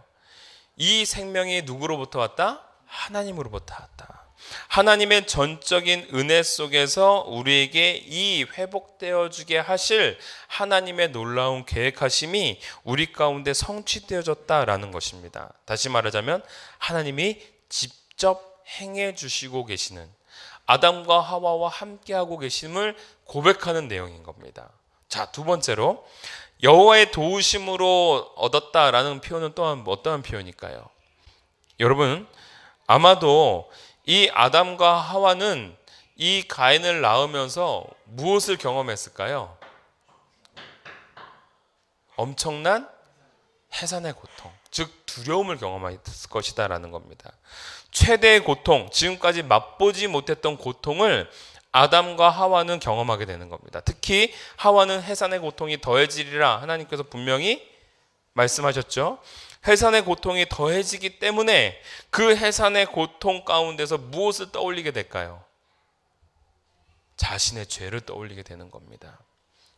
이 생명이 누구로부터 왔다? 하나님으로부터 왔다. 하나님의 전적인 은혜 속에서 우리에게 이 회복되어 주게 하실 하나님의 놀라운 계획하심이 우리 가운데 성취되어졌다라는 것입니다. 다시 말하자면 하나님이 직접 행해 주시고 계시는, 아담과 하와와 함께하고 계심을 고백하는 내용인 겁니다. 자, 두 번째로 여호와의 도우심으로 얻었다라는 표현은 또한 어떠한 표현일까요? 여러분, 아마도 이 아담과 하와는 이 가인을 낳으면서 무엇을 경험했을까요? 엄청난 해산의 고통, 즉 두려움을 경험했을 것이다라는 겁니다. 최대의 고통, 지금까지 맛보지 못했던 고통을 아담과 하와는 경험하게 되는 겁니다. 특히 하와는 해산의 고통이 더해지리라 하나님께서 분명히 말씀하셨죠. 해산의 고통이 더해지기 때문에 그 해산의 고통 가운데서 무엇을 떠올리게 될까요? 자신의 죄를 떠올리게 되는 겁니다.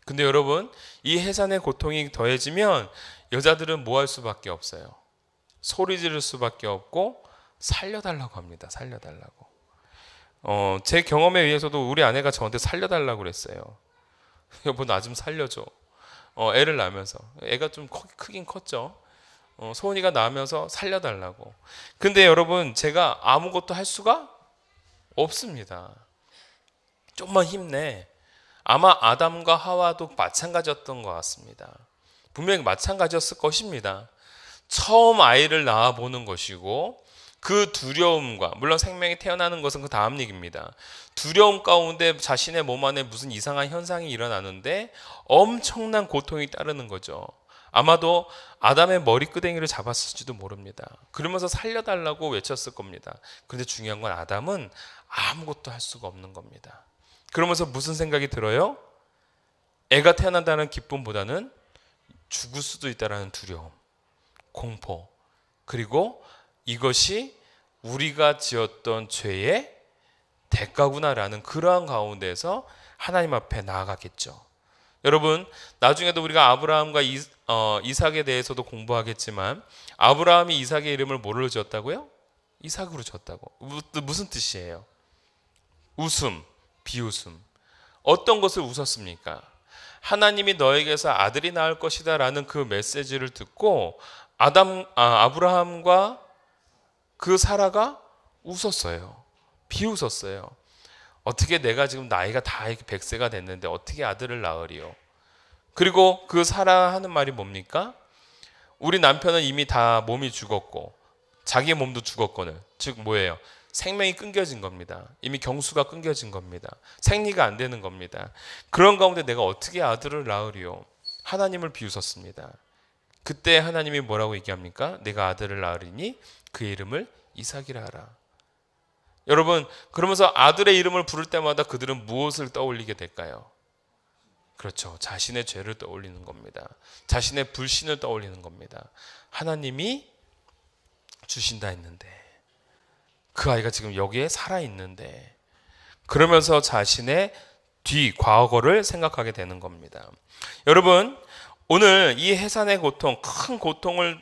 근데 여러분, 이 해산의 고통이 더해지면 여자들은 뭐 할 수밖에 없어요? 소리 지를 수밖에 없고 살려달라고 합니다. 살려달라고. 제 경험에 의해서도 우리 아내가 저한테 살려달라고 그랬어요. 여보, 나 좀 살려줘. 애를 낳으면서. 애가 좀 크긴 컸죠. 소은이가 나면서 살려달라고. 근데 여러분, 제가 아무것도 할 수가 없습니다. 좀만 힘내. 아마 아담과 하와도 마찬가지였던 것 같습니다. 분명히 마찬가지였을 것입니다. 처음 아이를 낳아보는 것이고 그 두려움과, 물론 생명이 태어나는 것은 그 다음 얘기입니다. 두려움 가운데 자신의 몸 안에 무슨 이상한 현상이 일어나는데 엄청난 고통이 따르는 거죠. 아마도 아담의 머리끄댕이를 잡았을지도 모릅니다. 그러면서 살려달라고 외쳤을 겁니다. 그런데 중요한 건 아담은 아무것도 할 수가 없는 겁니다. 그러면서 무슨 생각이 들어요? 애가 태어난다는 기쁨보다는 죽을 수도 있다는 두려움, 공포, 그리고 이것이 우리가 지었던 죄의 대가구나라는 그러한 가운데서 하나님 앞에 나아가겠죠. 여러분, 나중에도 우리가 아브라함과 이삭에 대해서도 공부하겠지만 아브라함이 이삭의 이름을 뭐로 지었다고요? 이삭으로 지었다고. 무슨 뜻이에요? 웃음, 비웃음. 어떤 것을 웃었습니까? 하나님이 너에게서 아들이 낳을 것이다 라는 그 메시지를 듣고 아브라함과 그 사라가 웃었어요. 비웃었어요. 어떻게 내가 지금 나이가 다 100세가 됐는데 어떻게 아들을 낳으리요? 그리고 그 사라 하는 말이 뭡니까? 우리 남편은 이미 다 몸이 죽었고 자기의 몸도 죽었거늘. 즉 뭐예요? 생명이 끊겨진 겁니다. 이미 경수가 끊겨진 겁니다. 생리가 안 되는 겁니다. 그런 가운데 내가 어떻게 아들을 낳으리요? 하나님을 비웃었습니다. 그때 하나님이 뭐라고 얘기합니까? 내가 아들을 낳으리니 그의 이름을 이삭이라 하라. 여러분, 그러면서 아들의 이름을 부를 때마다 그들은 무엇을 떠올리게 될까요? 그렇죠. 자신의 죄를 떠올리는 겁니다. 자신의 불신을 떠올리는 겁니다. 하나님이 주신다 했는데 그 아이가 지금 여기에 살아있는데, 그러면서 자신의 과거를 생각하게 되는 겁니다. 여러분, 오늘 이 해산의 고통, 큰 고통을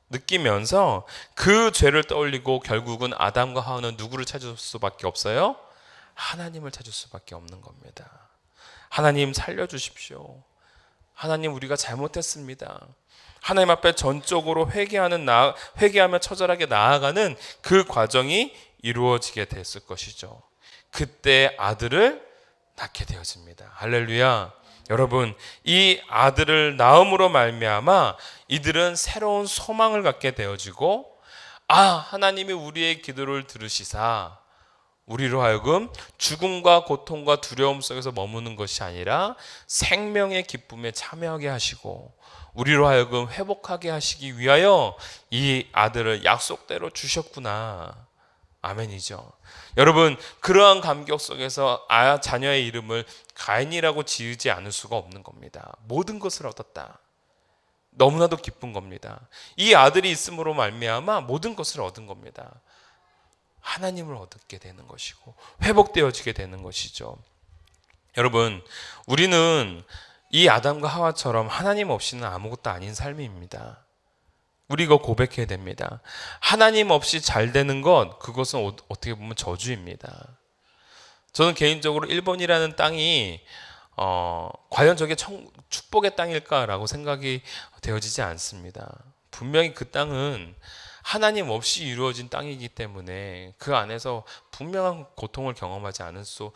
느끼면서 그 죄를 떠올리고 결국은 아담과 하와는 누구를 찾을 수밖에 없어요? 하나님을 찾을 수밖에 없는 겁니다. 하나님 살려주십시오. 하나님, 우리가 잘못했습니다. 하나님 앞에 전적으로 회개하며 처절하게 나아가는 그 과정이 이루어지게 됐을 것이죠. 그때 아들을 낳게 되어집니다. 할렐루야. 여러분, 이 아들을 낳음으로 말미암아 이들은 새로운 소망을 갖게 되어지고, 하나님이 우리의 기도를 들으시사 우리로 하여금 죽음과 고통과 두려움 속에서 머무는 것이 아니라 생명의 기쁨에 참여하게 하시고 우리로 하여금 회복하게 하시기 위하여 이 아들을 약속대로 주셨구나. 아멘이죠. 여러분, 그러한 감격 속에서 자녀의 이름을 가인이라고 지으지 않을 수가 없는 겁니다. 모든 것을 얻었다. 너무나도 기쁜 겁니다. 이 아들이 있음으로 말미암아 모든 것을 얻은 겁니다. 하나님을 얻게 되는 것이고 회복되어지게 되는 것이죠. 여러분, 우리는 이 아담과 하와처럼 하나님 없이는 아무것도 아닌 삶입니다. 우리 이거 고백해야 됩니다. 하나님 없이 잘 되는 것, 그것은 어떻게 보면 저주입니다. 저는 개인적으로 일본이라는 땅이 과연 저게 축복의 땅일까라고 생각이 되어지지 않습니다. 분명히 그 땅은 하나님 없이 이루어진 땅이기 때문에 그 안에서 분명한 고통을 경험하지 않을 수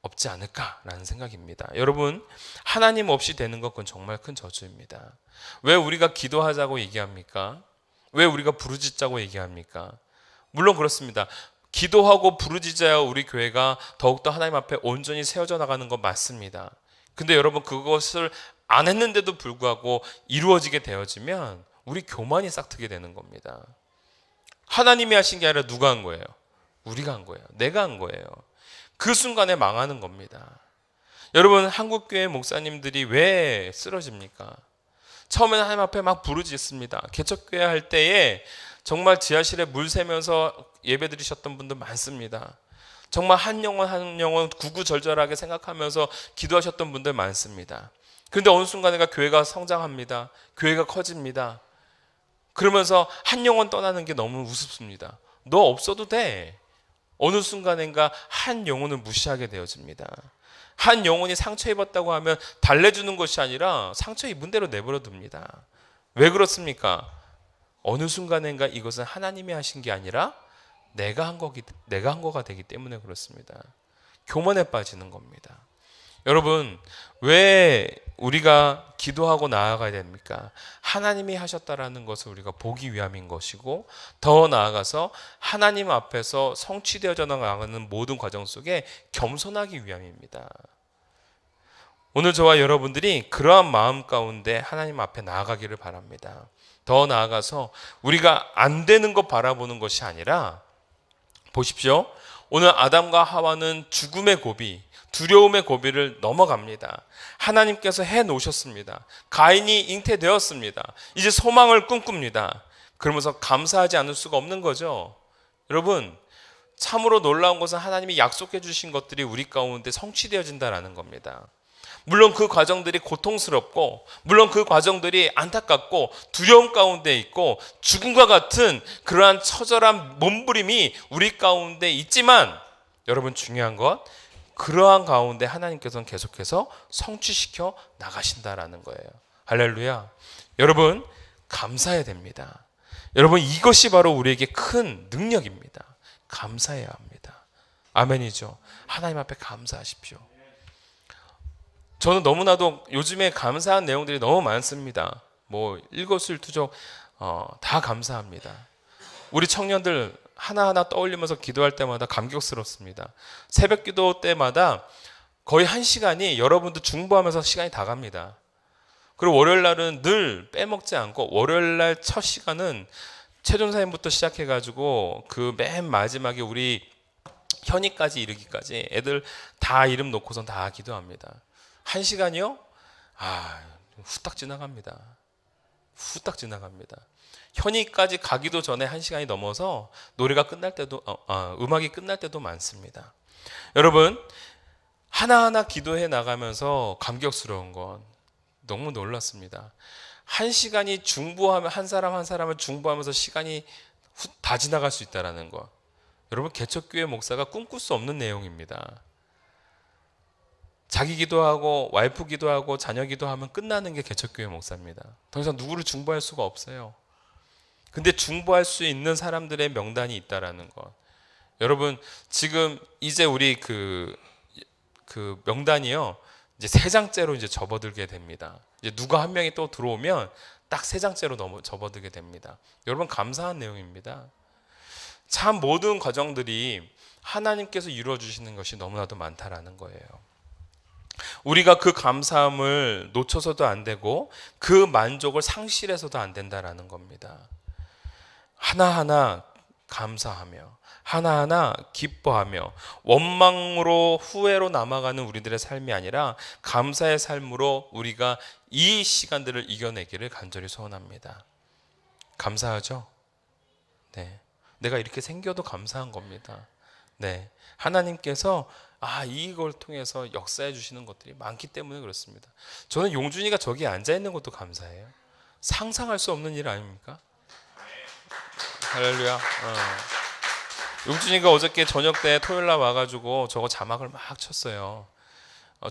없지 않을까라는 생각입니다. 여러분, 하나님 없이 되는 것, 그건 정말 큰 저주입니다. 왜 우리가 기도하자고 얘기합니까? 왜 우리가 부르짖자고 얘기합니까? 물론 그렇습니다. 기도하고 부르짖어야 우리 교회가 더욱더 하나님 앞에 온전히 세워져 나가는 건 맞습니다. 근데 여러분, 그것을 안 했는데도 불구하고 이루어지게 되어지면 우리 교만이 싹트게 되는 겁니다. 하나님이 하신 게 아니라 누가 한 거예요? 우리가 한 거예요. 내가 한 거예요. 그 순간에 망하는 겁니다. 여러분, 한국교회 목사님들이 왜 쓰러집니까? 처음에는 하나님 앞에 막 부르짖습니다. 개척교회 할 때에 정말 지하실에 물 새면서 예배 드리셨던 분들 많습니다. 정말 한 영혼 구구절절하게 생각하면서 기도하셨던 분들 많습니다. 그런데 어느 순간에가 교회가 성장합니다. 교회가 커집니다. 그러면서 한 영혼 떠나는 게 너무 우습습니다. 너 없어도 돼. 어느 순간인가 한 영혼을 무시하게 되어집니다. 한 영혼이 상처 입었다고 하면 달래주는 것이 아니라 상처 입은 대로 내버려 둡니다. 왜 그렇습니까? 어느 순간인가 이것은 하나님이 하신 게 아니라 내가 한 거가 되기 때문에 그렇습니다. 교만에 빠지는 겁니다. 여러분, 왜 우리가 기도하고 나아가야 됩니까? 하나님이 하셨다라는 것을 우리가 보기 위함인 것이고, 더 나아가서 하나님 앞에서 성취되어져 나가는 모든 과정 속에 겸손하기 위함입니다. 오늘 저와 여러분들이 그러한 마음 가운데 하나님 앞에 나아가기를 바랍니다. 더 나아가서 우리가 안 되는 것 바라보는 것이 아니라, 보십시오. 오늘 아담과 하와는 죽음의 고비, 두려움의 고비를 넘어갑니다. 하나님께서 해놓으셨습니다. 가인이 잉태되었습니다. 이제 소망을 꿈꿉니다. 그러면서 감사하지 않을 수가 없는 거죠. 여러분, 참으로 놀라운 것은 하나님이 약속해 주신 것들이 우리 가운데 성취되어진다는 겁니다. 물론 그 과정들이 고통스럽고, 물론 그 과정들이 안타깝고 두려움 가운데 있고 죽음과 같은 그러한 처절한 몸부림이 우리 가운데 있지만, 여러분, 중요한 것, 그러한 가운데 하나님께서는 계속해서 성취시켜 나가신다라는 거예요. 할렐루야. 여러분, 감사해야 됩니다. 여러분, 이것이 바로 우리에게 큰 능력입니다. 감사해야 합니다. 아멘이죠. 하나님 앞에 감사하십시오. 저는 너무나도 요즘에 감사한 내용들이 너무 많습니다. 일거수일투족 다 감사합니다. 우리 청년들 하나하나 떠올리면서 기도할 때마다 감격스럽습니다. 새벽 기도 때마다 거의 1시간이 여러분들 중보하면서 시간이 다 갑니다. 그리고 월요일 날은 늘 빼먹지 않고, 월요일 날 첫 시간은 최전사님부터 시작해가지고 그 맨 마지막에 우리 현이까지 이르기까지 애들 다 이름 놓고선 다 기도합니다. 1시간이요? 후딱 지나갑니다. 후딱 지나갑니다. 현이까지 가기도 전에 1시간이 넘어서 노래가 끝날 때도, 음악이 끝날 때도 많습니다. 여러분, 하나하나 기도해 나가면서 감격스러운 건 너무 놀랐습니다. 1시간이 중보하면, 한 사람 한 사람을 중보하면서 시간이 다 지나갈 수 있다는 것. 여러분, 개척교회 목사가 꿈꿀 수 없는 내용입니다. 자기 기도하고 와이프 기도하고 자녀 기도하면 끝나는 게 개척교회 목사입니다. 더 이상 누구를 중보할 수가 없어요. 근데 중보할 수 있는 사람들의 명단이 있다라는 것. 여러분 지금 이제 우리 그 명단이요 이제 3장째로 이제 접어들게 됩니다. 이제 누가 한 명이 또 들어오면 딱 3장째로 접어들게 됩니다. 여러분 감사한 내용입니다. 참 모든 과정들이 하나님께서 이루어 주시는 것이 너무나도 많다라는 거예요. 우리가 그 감사함을 놓쳐서도 안 되고 그 만족을 상실해서도 안 된다라는 겁니다. 하나하나 감사하며 하나하나 기뻐하며 원망으로 후회로 남아가는 우리들의 삶이 아니라 감사의 삶으로 우리가 이 시간들을 이겨내기를 간절히 소원합니다. 감사하죠? 네. 내가 이렇게 생겨도 감사한 겁니다. 네. 하나님께서 이걸 통해서 역사해 주시는 것들이 많기 때문에 그렇습니다. 저는 용준이가 저기 앉아 있는 것도 감사해요. 상상할 수 없는 일 아닙니까? 할렐루야. 용준이가 어저께 저녁 때 토요일날 와가지고 저거 자막을 막 쳤어요.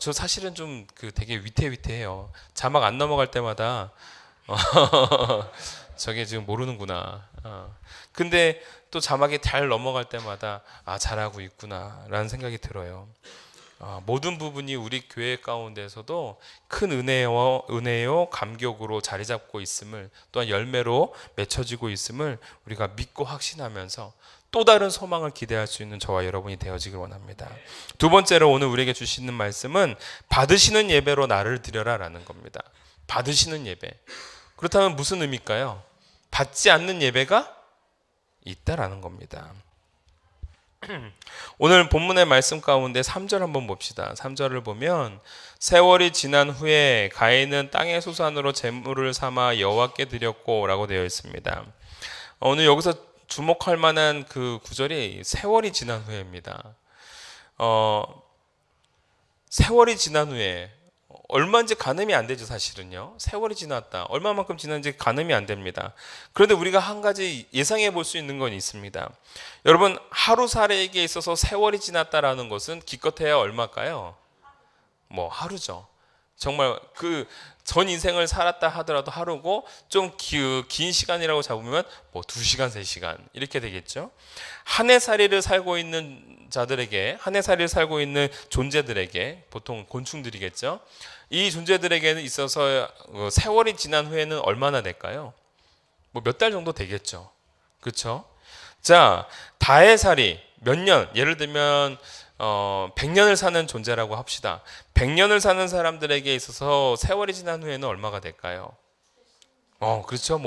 저 사실은 좀 되게 위태위태해요. 자막 안 넘어갈 때마다 저게 지금 모르는구나. 근데 또 자막이 잘 넘어갈 때마다 잘하고 있구나라는 생각이 들어요. 모든 부분이 우리 교회 가운데서도 큰 은혜요 감격으로 자리 잡고 있음을, 또한 열매로 맺혀지고 있음을 우리가 믿고 확신하면서 또 다른 소망을 기대할 수 있는 저와 여러분이 되어지길 원합니다. 두 번째로 오늘 우리에게 주시는 말씀은 받으시는 예배로 나를 드려라라는 겁니다. 받으시는 예배. 그렇다면 무슨 의미일까요? 받지 않는 예배가 있다라는 겁니다. 오늘 본문의 말씀 가운데 3절 한번 봅시다. 3절을 보면 세월이 지난 후에 가인은 땅의 소산으로 제물을 삼아 여호와께 드렸고 라고 되어 있습니다. 오늘 여기서 주목할 만한 그 구절이 세월이 지난 후에입니다. 세월이 지난 후에 얼마인지 가늠이 안 되죠. 사실은요. 세월이 지났다. 얼마만큼 지났는지 가늠이 안 됩니다. 그런데 우리가 한 가지 예상해 볼 수 있는 건 있습니다. 여러분 하루살이에게 있어서 세월이 지났다라는 것은 기껏해야 얼마일까요? 하루죠. 정말 그 전 인생을 살았다 하더라도 하루고 좀 긴 시간이라고 잡으면 2시간, 3시간 이렇게 되겠죠. 한 해살이를 살고 있는 자들에게, 한 해살이를 살고 있는 존재들에게, 보통 곤충들이겠죠. 이 존재들에게는 있어서 세월이 지난 후에는 얼마나 될까요? 몇 달 정도 되겠죠. 그렇죠? 자, 다해살이 몇 년, 예를 들면 100년을 사는 존재라고 합시다. 100년을 사는 사람들에게 있어서 세월이 지난 후에는 얼마가 될까요? 그렇죠.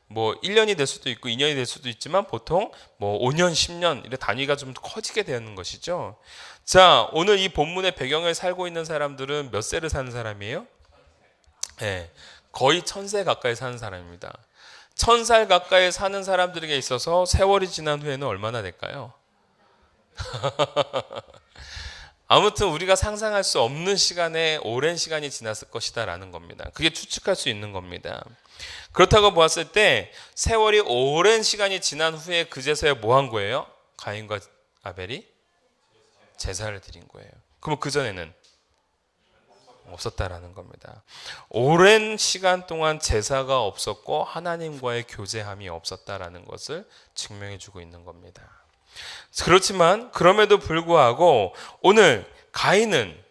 1년이 될 수도 있고 2년이 될 수도 있지만 보통 5년, 10년 이런 단위가 좀 커지게 되는 것이죠. 자, 오늘 이 본문의 배경을 살고 있는 사람들은 몇 세를 사는 사람이에요? 네, 거의 1000세 가까이 사는 사람입니다. 1000살 가까이 사는 사람들에게 있어서 세월이 지난 후에는 얼마나 될까요? 아무튼 우리가 상상할 수 없는 시간에 오랜 시간이 지났을 것이다 라는 겁니다. 그게 추측할 수 있는 겁니다. 그렇다고 보았을 때 세월이 오랜 시간이 지난 후에 그제서야 뭐 한 거예요? 가인과 아벨이 제사를 드린 거예요. 그럼 그전에는 없었다라는 겁니다. 오랜 시간 동안 제사가 없었고 하나님과의 교제함이 없었다라는 것을 증명해 주고 있는 겁니다. 그렇지만 그럼에도 불구하고 오늘 가인의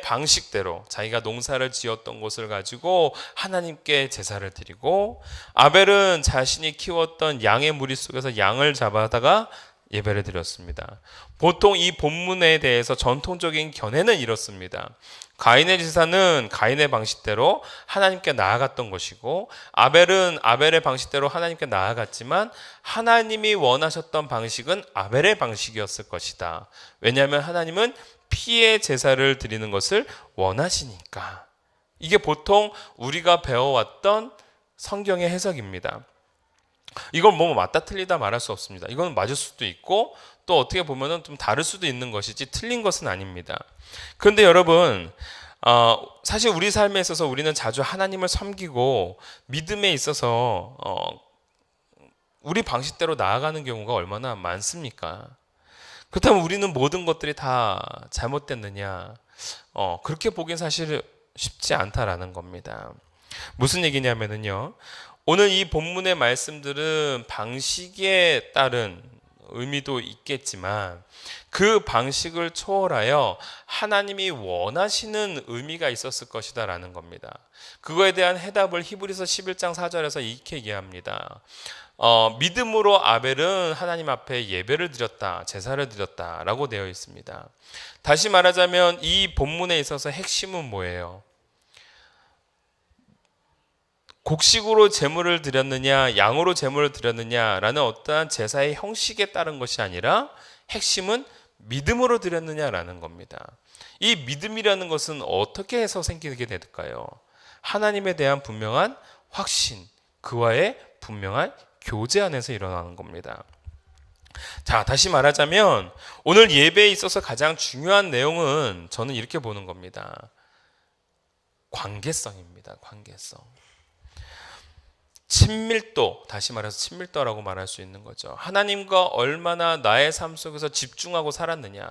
방식대로 자기가 농사를 지었던 것을 가지고 하나님께 제사를 드리고, 아벨은 자신이 키웠던 양의 무리 속에서 양을 잡아다가 예배를 드렸습니다. 보통 이 본문에 대해서 전통적인 견해는 이렇습니다. 가인의 제사는 가인의 방식대로 하나님께 나아갔던 것이고, 아벨은 아벨의 방식대로 하나님께 나아갔지만 하나님이 원하셨던 방식은 아벨의 방식이었을 것이다. 왜냐하면 하나님은 피의 제사를 드리는 것을 원하시니까. 이게 보통 우리가 배워왔던 성경의 해석입니다. 이건 맞다 틀리다 말할 수 없습니다. 이건 맞을 수도 있고 또 어떻게 보면은 좀 다를 수도 있는 것이지 틀린 것은 아닙니다. 그런데 여러분, 사실 우리 삶에 있어서 우리는 자주 하나님을 섬기고 믿음에 있어서 우리 방식대로 나아가는 경우가 얼마나 많습니까? 그렇다면 우리는 모든 것들이 다 잘못됐느냐? 그렇게 보긴 사실 쉽지 않다라는 겁니다. 무슨 얘기냐면요. 오늘 이 본문의 말씀들은 방식에 따른 의미도 있겠지만 그 방식을 초월하여 하나님이 원하시는 의미가 있었을 것이다 라는 겁니다. 그거에 대한 해답을 히브리서 11장 4절에서 이렇게 얘기합니다. 믿음으로 아벨은 하나님 앞에 예배를 드렸다, 제사를 드렸다 라고 되어 있습니다. 다시 말하자면 이 본문에 있어서 핵심은 뭐예요? 곡식으로 제물을 드렸느냐, 양으로 제물을 드렸느냐라는 어떠한 제사의 형식에 따른 것이 아니라 핵심은 믿음으로 드렸느냐라는 겁니다. 이 믿음이라는 것은 어떻게 해서 생기게 될까요? 하나님에 대한 분명한 확신, 그와의 분명한 교제 안에서 일어나는 겁니다. 자, 다시 말하자면 오늘 예배에 있어서 가장 중요한 내용은 저는 이렇게 보는 겁니다. 관계성입니다. 관계성. 친밀도, 다시 말해서 친밀도라고 말할 수 있는 거죠. 하나님과 얼마나 나의 삶 속에서 집중하고 살았느냐,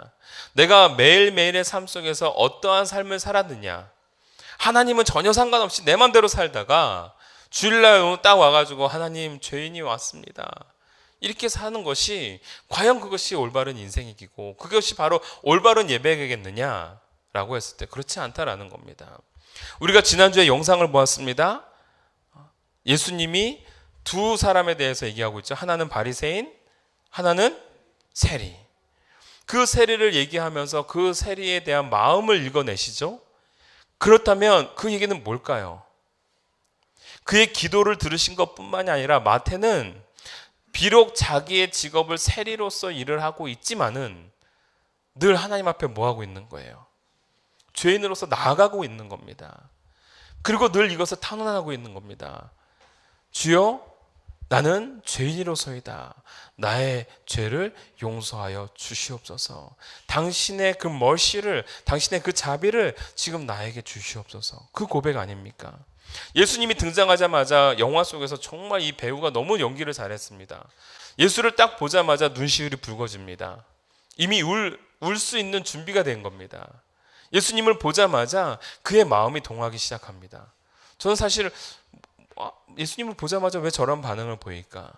내가 매일매일의 삶 속에서 어떠한 삶을 살았느냐. 하나님은 전혀 상관없이 내 맘대로 살다가 주일날 딱 와가지고 하나님 죄인이 왔습니다, 이렇게 사는 것이 과연 그것이 올바른 인생이고 그것이 바로 올바른 예배겠느냐라고 했을 때 그렇지 않다라는 겁니다. 우리가 지난주에 영상을 보았습니다. 예수님이 두 사람에 대해서 얘기하고 있죠. 하나는 바리새인, 하나는 세리. 그 세리를 얘기하면서 그 세리에 대한 마음을 읽어내시죠. 그렇다면 그 얘기는 뭘까요? 그의 기도를 들으신 것뿐만이 아니라 마태는 비록 자기의 직업을 세리로서 일을 하고 있지만은 늘 하나님 앞에 뭐 하고 있는 거예요? 죄인으로서 나아가고 있는 겁니다. 그리고 늘 이것을 탄원하고 있는 겁니다. 주여, 나는 죄인으로서이다. 나의 죄를 용서하여 주시옵소서. 당신의 그 멀시를, 당신의 그 자비를 지금 나에게 주시옵소서. 그 고백 아닙니까? 예수님이 등장하자마자 영화 속에서 정말 이 배우가 너무 연기를 잘했습니다. 예수를 딱 보자마자 눈시울이 붉어집니다. 이미 울 수 있는 준비가 된 겁니다. 예수님을 보자마자 그의 마음이 동하기 시작합니다. 저는 사실 예수님을 보자마자 왜 저런 반응을 보일까?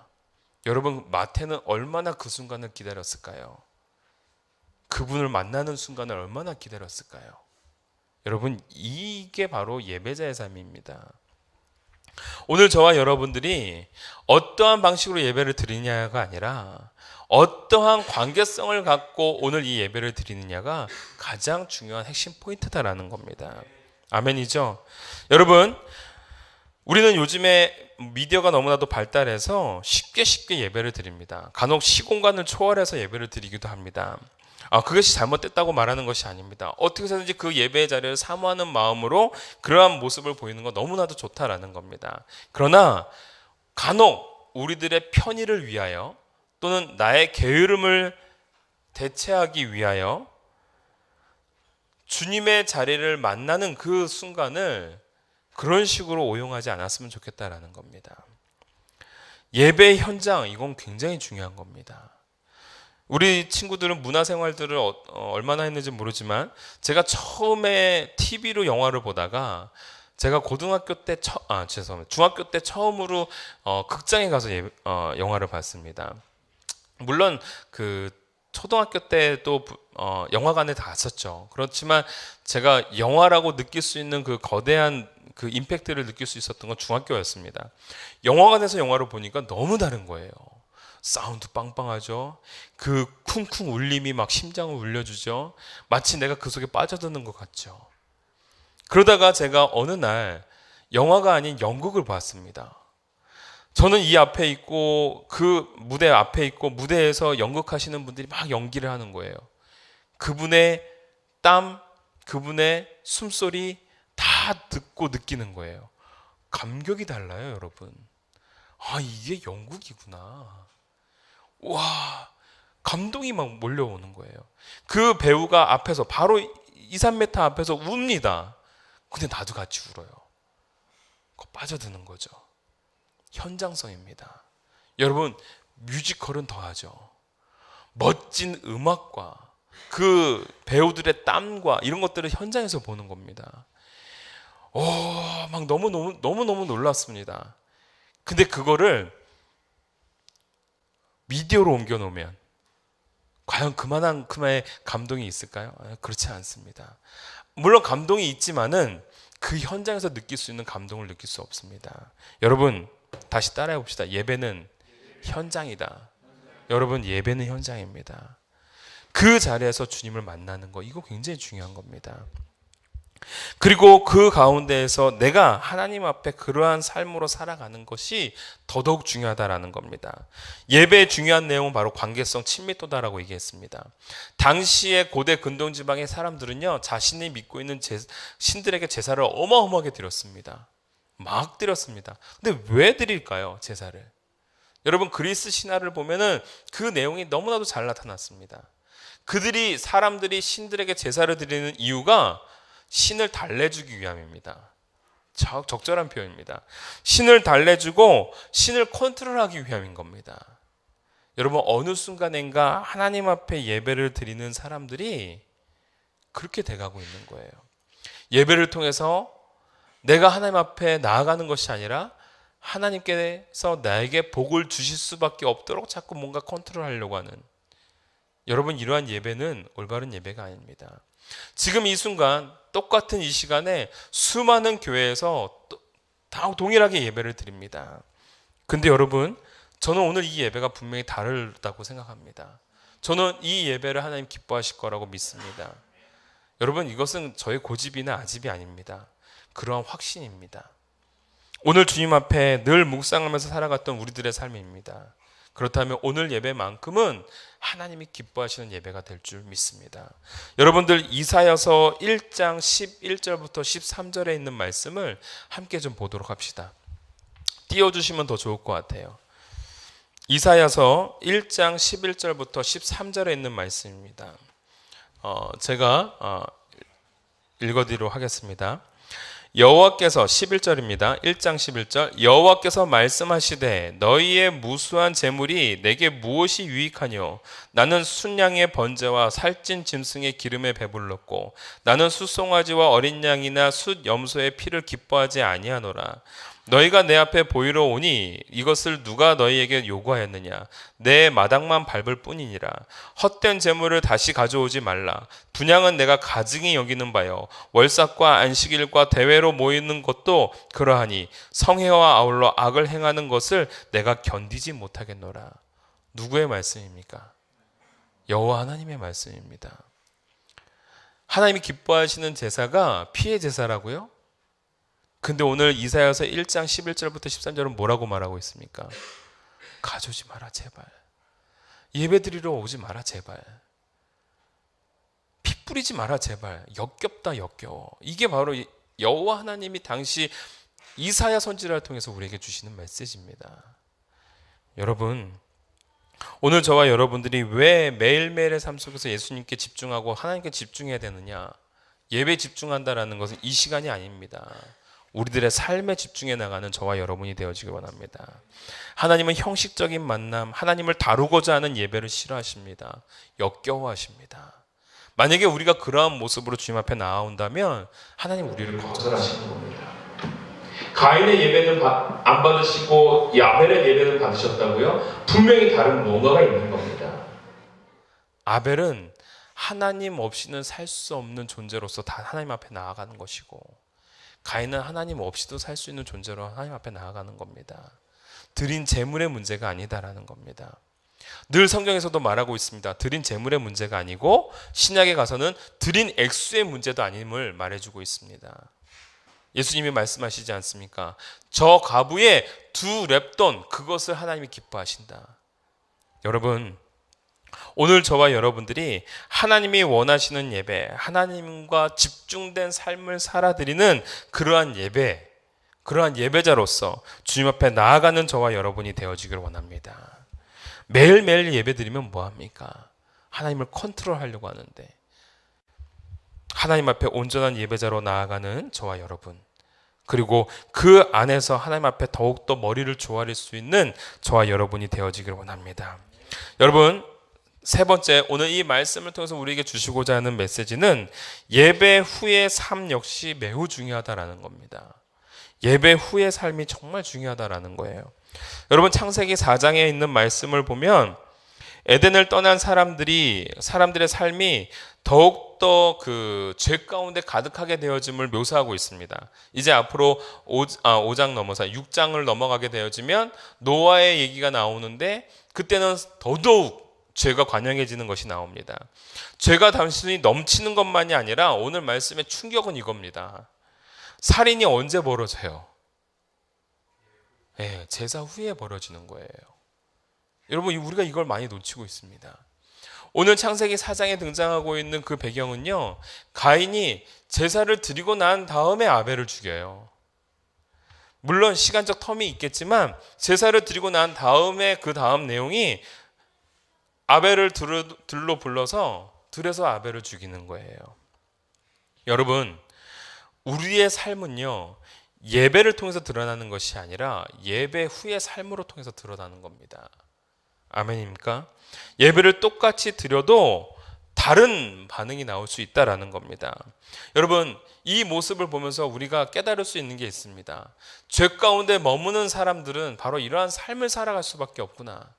여러분, 마태는 얼마나 그 순간을 기다렸을까요? 그분을 만나는 순간을 얼마나 기다렸을까요? 여러분, 이게 바로 예배자의 삶입니다. 오늘 저와 여러분들이 어떠한 방식으로 예배를 드리냐가 아니라 어떠한 관계성을 갖고 오늘 이 예배를 드리느냐가 가장 중요한 핵심 포인트다라는 겁니다. 아멘이죠? 여러분, 우리는 요즘에 미디어가 너무나도 발달해서 쉽게 예배를 드립니다. 간혹 시공간을 초월해서 예배를 드리기도 합니다. 그것이 잘못됐다고 말하는 것이 아닙니다. 어떻게 해서든지 그 예배의 자리를 사모하는 마음으로 그러한 모습을 보이는 건 너무나도 좋다라는 겁니다. 그러나 간혹 우리들의 편의를 위하여 또는 나의 게으름을 대체하기 위하여 주님의 자리를 만나는 그 순간을 그런 식으로 오용하지 않았으면 좋겠다라는 겁니다. 예배 현장, 이건 굉장히 중요한 겁니다. 우리 친구들은 문화생활들을 얼마나 했는지 모르지만 제가 처음에 TV로 영화를 보다가 제가 중학교 때 처음으로 극장에 가서 영화를 봤습니다. 물론 그 초등학교 때도 영화관에 다 갔었죠. 그렇지만 제가 영화라고 느낄 수 있는 그 거대한 그 임팩트를 느낄 수 있었던 건 중학교였습니다. 영화관에서 영화를 보니까 너무 다른 거예요. 사운드 빵빵하죠. 그 쿵쿵 울림이 막 심장을 울려주죠. 마치 내가 그 속에 빠져드는 것 같죠. 그러다가 제가 어느 날 영화가 아닌 연극을 봤습니다. 저는 이 앞에 있고 그 무대 앞에 있고 무대에서 연극하시는 분들이 막 연기를 하는 거예요. 그분의 땀, 그분의 숨소리 다 듣고 느끼는 거예요. 감격이 달라요, 여러분. 이게 연극이구나. 와, 감동이 막 몰려오는 거예요. 그 배우가 앞에서 바로 2, 3m 앞에서 웁니다. 근데 나도 같이 울어요. 빠져드는 거죠. 현장성입니다. 여러분, 뮤지컬은 더하죠. 멋진 음악과 그 배우들의 땀과 이런 것들을 현장에서 보는 겁니다. 막 너무너무 놀랐습니다. 근데 그거를 미디어로 옮겨 놓으면 과연 그만의 감동이 있을까요? 그렇지 않습니다. 물론 감동이 있지만은 그 현장에서 느낄 수 있는 감동을 느낄 수 없습니다. 여러분 다시 따라해 봅시다. 예배는 현장이다. 여러분 예배는 현장입니다. 그 자리에서 주님을 만나는 거, 이거 굉장히 중요한 겁니다. 그리고 그 가운데에서 내가 하나님 앞에 그러한 삶으로 살아가는 것이 더더욱 중요하다라는 겁니다. 예배의 중요한 내용은 바로 관계성 친밀도다라고 얘기했습니다. 당시의 고대 근동지방의 사람들은요, 자신이 믿고 있는 신들에게 제사를 어마어마하게 드렸습니다. 막 드렸습니다. 근데 왜 드릴까요, 제사를? 여러분 그리스 신화를 보면은 그 내용이 너무나도 잘 나타났습니다. 사람들이 신들에게 제사를 드리는 이유가 신을 달래주기 위함입니다. 적절한 표현입니다. 신을 달래주고 신을 컨트롤하기 위함인 겁니다. 여러분 어느 순간인가 하나님 앞에 예배를 드리는 사람들이 그렇게 돼가고 있는 거예요. 예배를 통해서 내가 하나님 앞에 나아가는 것이 아니라 하나님께서 나에게 복을 주실 수밖에 없도록 자꾸 뭔가 컨트롤하려고 하는, 여러분 이러한 예배는 올바른 예배가 아닙니다. 지금 이 순간 똑같은 이 시간에 수많은 교회에서 다 동일하게 예배를 드립니다. 근데 여러분 저는 오늘 이 예배가 분명히 다르다고 생각합니다. 저는 이 예배를 하나님 기뻐하실 거라고 믿습니다. 여러분 이것은 저의 고집이나 아집이 아닙니다. 그러한 확신입니다. 오늘 주님 앞에 늘 묵상하면서 살아갔던 우리들의 삶입니다. 그렇다면 오늘 예배만큼은 하나님이 기뻐하시는 예배가 될 줄 믿습니다. 여러분들 이사야서 1장 11절부터 13절에 있는 말씀을 함께 좀 보도록 합시다. 띄워주시면 더 좋을 것 같아요. 이사야서 1장 11절부터 13절에 있는 말씀입니다. 제가 읽어드리도록 하겠습니다. 여호와께서 11절입니다. 1장 11절 여호와께서 말씀하시되 너희의 무수한 재물이 내게 무엇이 유익하뇨? 나는 순양의 번제와 살찐 짐승의 기름에 배불렀고 나는 숫송아지와 어린 양이나 숫 염소의 피를 기뻐하지 아니하노라. 너희가 내 앞에 보이러 오니 이것을 누가 너희에게 요구하였느냐? 내 마당만 밟을 뿐이니라. 헛된 재물을 다시 가져오지 말라. 분향은 내가 가증히 여기는 바요. 월삭과 안식일과 대회로 모이는 것도 그러하니 성회와 아울러 악을 행하는 것을 내가 견디지 못하겠노라. 누구의 말씀입니까? 여호와 하나님의 말씀입니다. 하나님이 기뻐하시는 제사가 피의 제사라고요? 근데 오늘 이사야서 1장 11절부터 13절은 뭐라고 말하고 있습니까? 가져오지 마라 제발. 예배드리러 오지 마라 제발. 피 뿌리지 마라 제발. 역겹다 역겨워. 이게 바로 여호와 하나님이 당시 이사야 선지자를 통해서 우리에게 주시는 메시지입니다. 여러분 오늘 저와 여러분들이 왜 매일매일의 삶 속에서 예수님께 집중하고 하나님께 집중해야 되느냐? 예배에 집중한다라는 것은 이 시간이 아닙니다. 우리들의 삶에 집중해 나가는 저와 여러분이 되어지길 원합니다. 하나님은 형식적인 만남, 하나님을 다루고자 하는 예배를 싫어하십니다. 역겨워하십니다. 만약에 우리가 그러한 모습으로 주님 앞에 나아온다면 하나님 우리를 거절하시는 겁니다. 가인의 예배는 안 받으시고 아벨의 예배는 받으셨다고요? 분명히 다른 뭔가가 있는 겁니다. 아벨은 하나님 없이는 살 수 없는 존재로서 다 하나님 앞에 나아가는 것이고 가인은 하나님 없이도 살 수 있는 존재로 하나님 앞에 나아가는 겁니다. 드린 재물의 문제가 아니다라는 겁니다. 늘 성경에서도 말하고 있습니다. 드린 재물의 문제가 아니고 신약에 가서는 드린 액수의 문제도 아님을 말해주고 있습니다. 예수님이 말씀하시지 않습니까? 저 가부의 2렙돈 그것을 하나님이 기뻐하신다. 여러분 오늘 저와 여러분들이 하나님이 원하시는 예배, 하나님과 집중된 삶을 살아드리는 그러한 예배, 그러한 예배자로서 주님 앞에 나아가는 저와 여러분이 되어지길 원합니다. 매일매일 예배 드리면 뭐합니까? 하나님을 컨트롤하려고 하는데 하나님 앞에 온전한 예배자로 나아가는 저와 여러분, 그리고 그 안에서 하나님 앞에 더욱더 머리를 조아릴 수 있는 저와 여러분이 되어지길 원합니다. 여러분 세 번째, 오늘 이 말씀을 통해서 우리에게 주시고자 하는 메시지는 예배 후의 삶 역시 매우 중요하다라는 겁니다. 예배 후의 삶이 정말 중요하다라는 거예요. 여러분, 창세기 4장에 있는 말씀을 보면 에덴을 떠난 사람들의 삶이 더욱더 그 죄 가운데 가득하게 되어짐을 묘사하고 있습니다. 이제 앞으로 5장 넘어서 6장을 넘어가게 되어지면 노아의 얘기가 나오는데 그때는 더더욱 죄가 관영해지는 것이 나옵니다. 죄가 단순히 넘치는 것만이 아니라 오늘 말씀의 충격은 이겁니다. 살인이 언제 벌어져요? 네, 제사 후에 벌어지는 거예요. 여러분, 우리가 이걸 많이 놓치고 있습니다. 오늘 창세기 4장에 등장하고 있는 그 배경은요, 가인이 제사를 드리고 난 다음에 아벨을 죽여요. 물론 시간적 텀이 있겠지만 제사를 드리고 난 다음에 그 다음 내용이 아벨을 들로 불러서 들에서 아벨을 죽이는 거예요. 여러분, 우리의 삶은요, 예배를 통해서 드러나는 것이 아니라 예배 후의 삶으로 통해서 드러나는 겁니다. 아멘입니까? 예배를 똑같이 드려도 다른 반응이 나올 수 있다라는 겁니다. 여러분, 이 모습을 보면서 우리가 깨달을 수 있는 게 있습니다. 죄 가운데 머무는 사람들은 바로 이러한 삶을 살아갈 수밖에 없구나.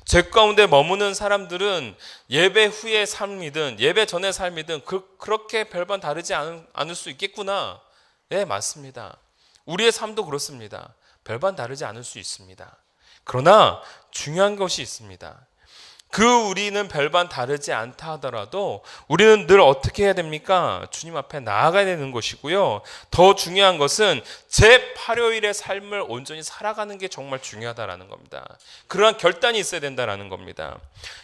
죄 가운데 머무는 사람들은 예배 후의 삶이든 예배 전의 삶이든 그렇게 별반 다르지 않을 수 있겠구나. 네, 맞습니다. 우리의 삶도 그렇습니다. 별반 다르지 않을 수 있습니다. 그러나 중요한 것이 있습니다. 우리는 별반 다르지 않다 하더라도 우리는 늘 어떻게 해야 됩니까? 주님 앞에 나아가야 되는 것이고요. 더 중요한 것은 제8요일의 삶을 온전히 살아가는 게 정말 중요하다라는 겁니다. 그러한 결단이 있어야 된다라는 겁니다.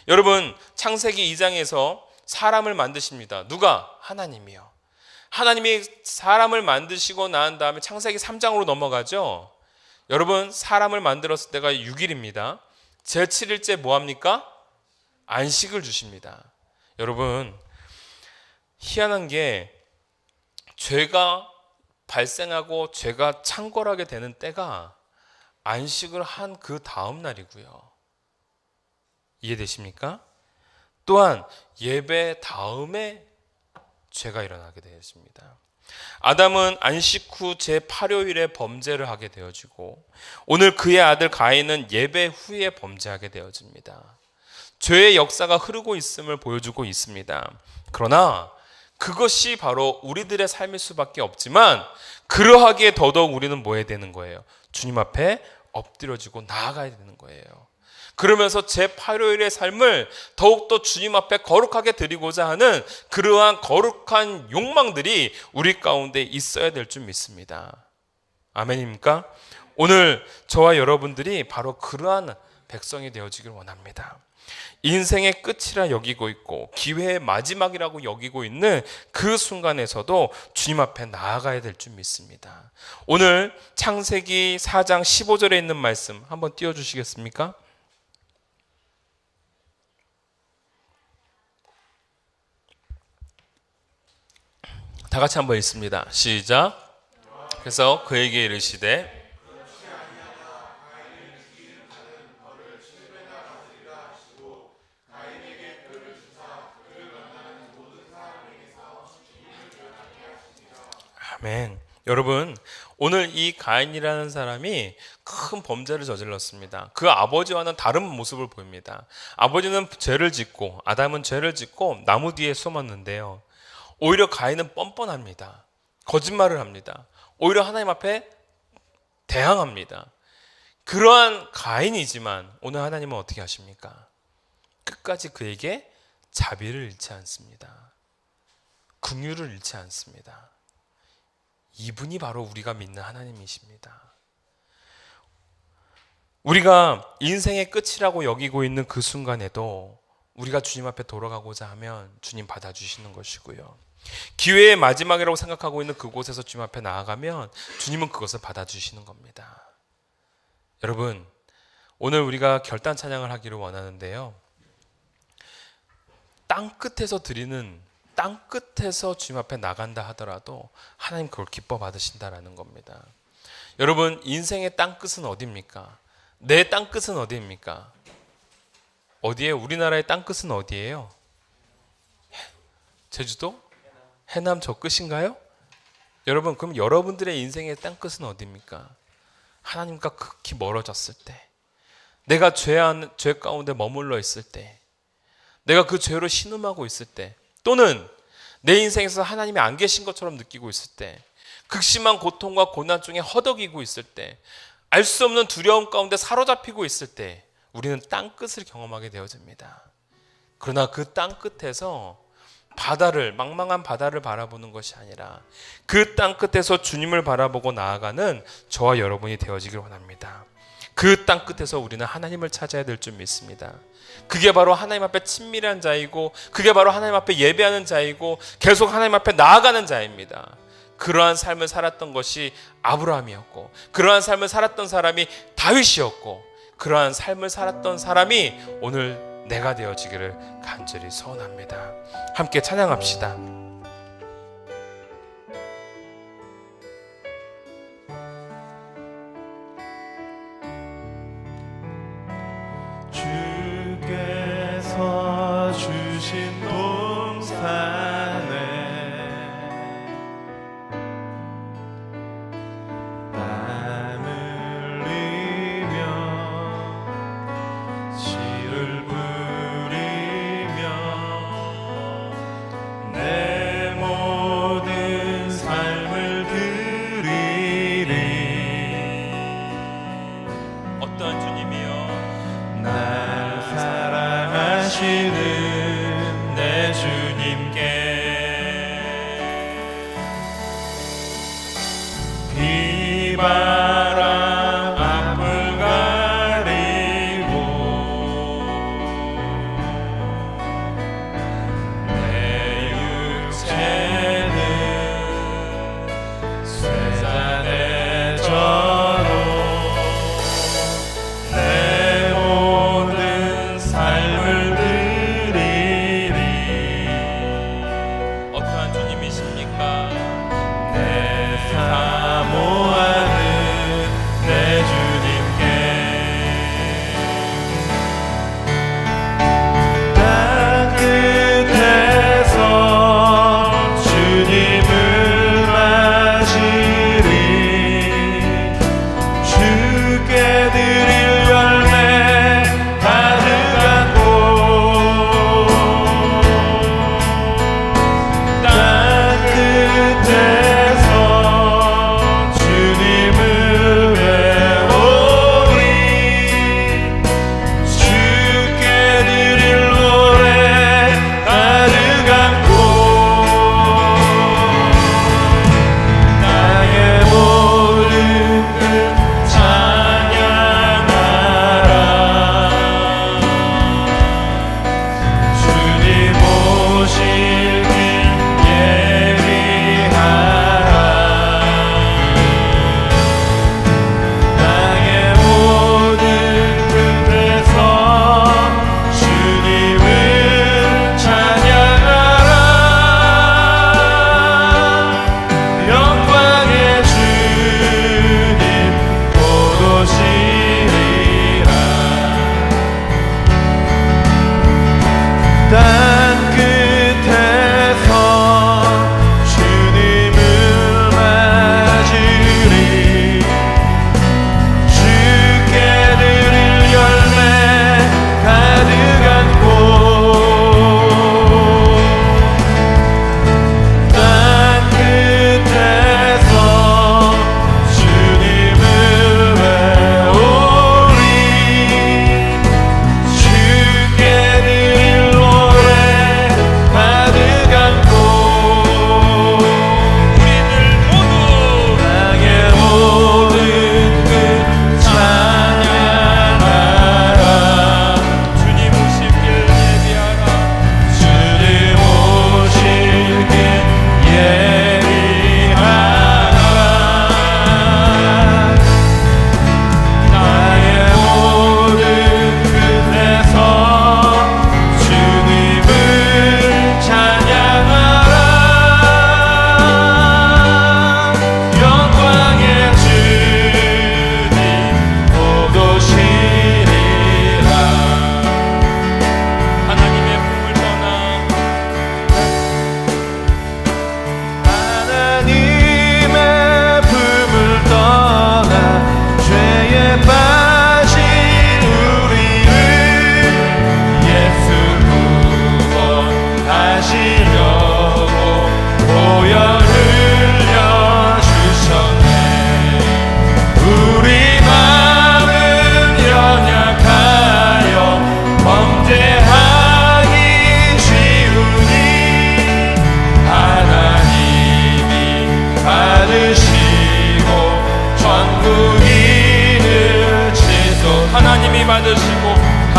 여러분, 창세기 2장에서 사람을 만드십니다. 누가? 하나님이요. 하나님이 사람을 만드시고 난 다음에 창세기 3장으로 넘어가죠. 여러분, 사람을 만들었을 때가 6일입니다. 제7일째 뭐합니까? 안식을 주십니다. 여러분, 희한한 게 죄가 발생하고 죄가 창궐하게 되는 때가 안식을 한 그 다음 날이고요. 이해되십니까? 또한 예배 다음에 죄가 일어나게 되었습니다. 아담은 안식 후 제8요일에 범죄를 하게 되어지고 오늘 그의 아들 가인은 예배 후에 범죄하게 되어집니다. 죄의 역사가 흐르고 있음을 보여주고 있습니다. 그러나 그것이 바로 우리들의 삶일 수밖에 없지만 그러하기에 더더욱 우리는 뭐 해야 되는 거예요? 주님 앞에 엎드려지고 나아가야 되는 거예요. 그러면서 제8요일의 삶을 더욱더 주님 앞에 거룩하게 드리고자 하는 그러한 거룩한 욕망들이 우리 가운데 있어야 될 줄 믿습니다. 아멘입니까? 오늘 저와 여러분들이 바로 그러한 백성이 되어지길 원합니다. 인생의 끝이라 여기고 있고 기회의 마지막이라고 여기고 있는 그 순간에서도 주님 앞에 나아가야 될 줄 믿습니다. 오늘 창세기 4장 15절에 있는 말씀 한번 띄워주시겠습니까? 다 같이 한번 읽습니다. 시작. 그래서 그에게 이르시되 아멘. 여러분, 오늘 이 가인이라는 사람이 큰 범죄를 저질렀습니다. 그 아버지와는 다른 모습을 보입니다. 아버지는 죄를 짓고 아담은 죄를 짓고 나무 뒤에 숨었는데요. 오히려 가인은 뻔뻔합니다. 거짓말을 합니다. 오히려 하나님 앞에 대항합니다. 그러한 가인이지만 오늘 하나님은 어떻게 하십니까? 끝까지 그에게 자비를 잃지 않습니다. 긍휼을 잃지 않습니다. 이분이 바로 우리가 믿는 하나님이십니다. 우리가 인생의 끝이라고 여기고 있는 그 순간에도 우리가 주님 앞에 돌아가고자 하면 주님 받아주시는 것이고요. 기회의 마지막이라고 생각하고 있는 그곳에서 주님 앞에 나아가면 주님은 그것을 받아주시는 겁니다. 여러분, 오늘 우리가 결단 찬양을 하기를 원하는데요. 땅 끝에서 주님 앞에 나간다 하더라도 하나님 그걸 기뻐 받으신다라는 겁니다. 여러분, 인생의 땅 끝은 어디입니까? 내 땅 끝은 어디입니까? 어디에 우리나라의 땅끝은 어디예요? 제주도? 해남 저 끝인가요? 여러분, 그럼 여러분들의 인생의 땅끝은 어디입니까? 하나님과 극히 멀어졌을 때, 내가 죄 가운데 머물러 있을 때, 내가 그 죄로 신음하고 있을 때, 또는 내 인생에서 하나님이 안 계신 것처럼 느끼고 있을 때, 극심한 고통과 고난 중에 허덕이고 있을 때, 알 수 없는 두려움 가운데 사로잡히고 있을 때 우리는 땅끝을 경험하게 되어집니다. 그러나 그 땅끝에서 망망한 바다를 바라보는 것이 아니라 그 땅끝에서 주님을 바라보고 나아가는 저와 여러분이 되어지길 원합니다. 그 땅끝에서 우리는 하나님을 찾아야 될 줄 믿습니다. 그게 바로 하나님 앞에 친밀한 자이고, 그게 바로 하나님 앞에 예배하는 자이고, 계속 하나님 앞에 나아가는 자입니다. 그러한 삶을 살았던 것이 아브라함이었고, 그러한 삶을 살았던 사람이 다윗이었고, 그러한 삶을 살았던 사람이 오늘 내가 되어지기를 간절히 소원합니다. 함께 찬양합시다. 주께서 주신 동산에 땀 흘리며 씨를 뿌리며 내 모든 삶을 드리리. 어떠한 주님이요? 날 사랑하시는 내 주님께 비바람 앞을 가리고 내 육체는 쇠잔에 절어 내 모든 삶을 드리리.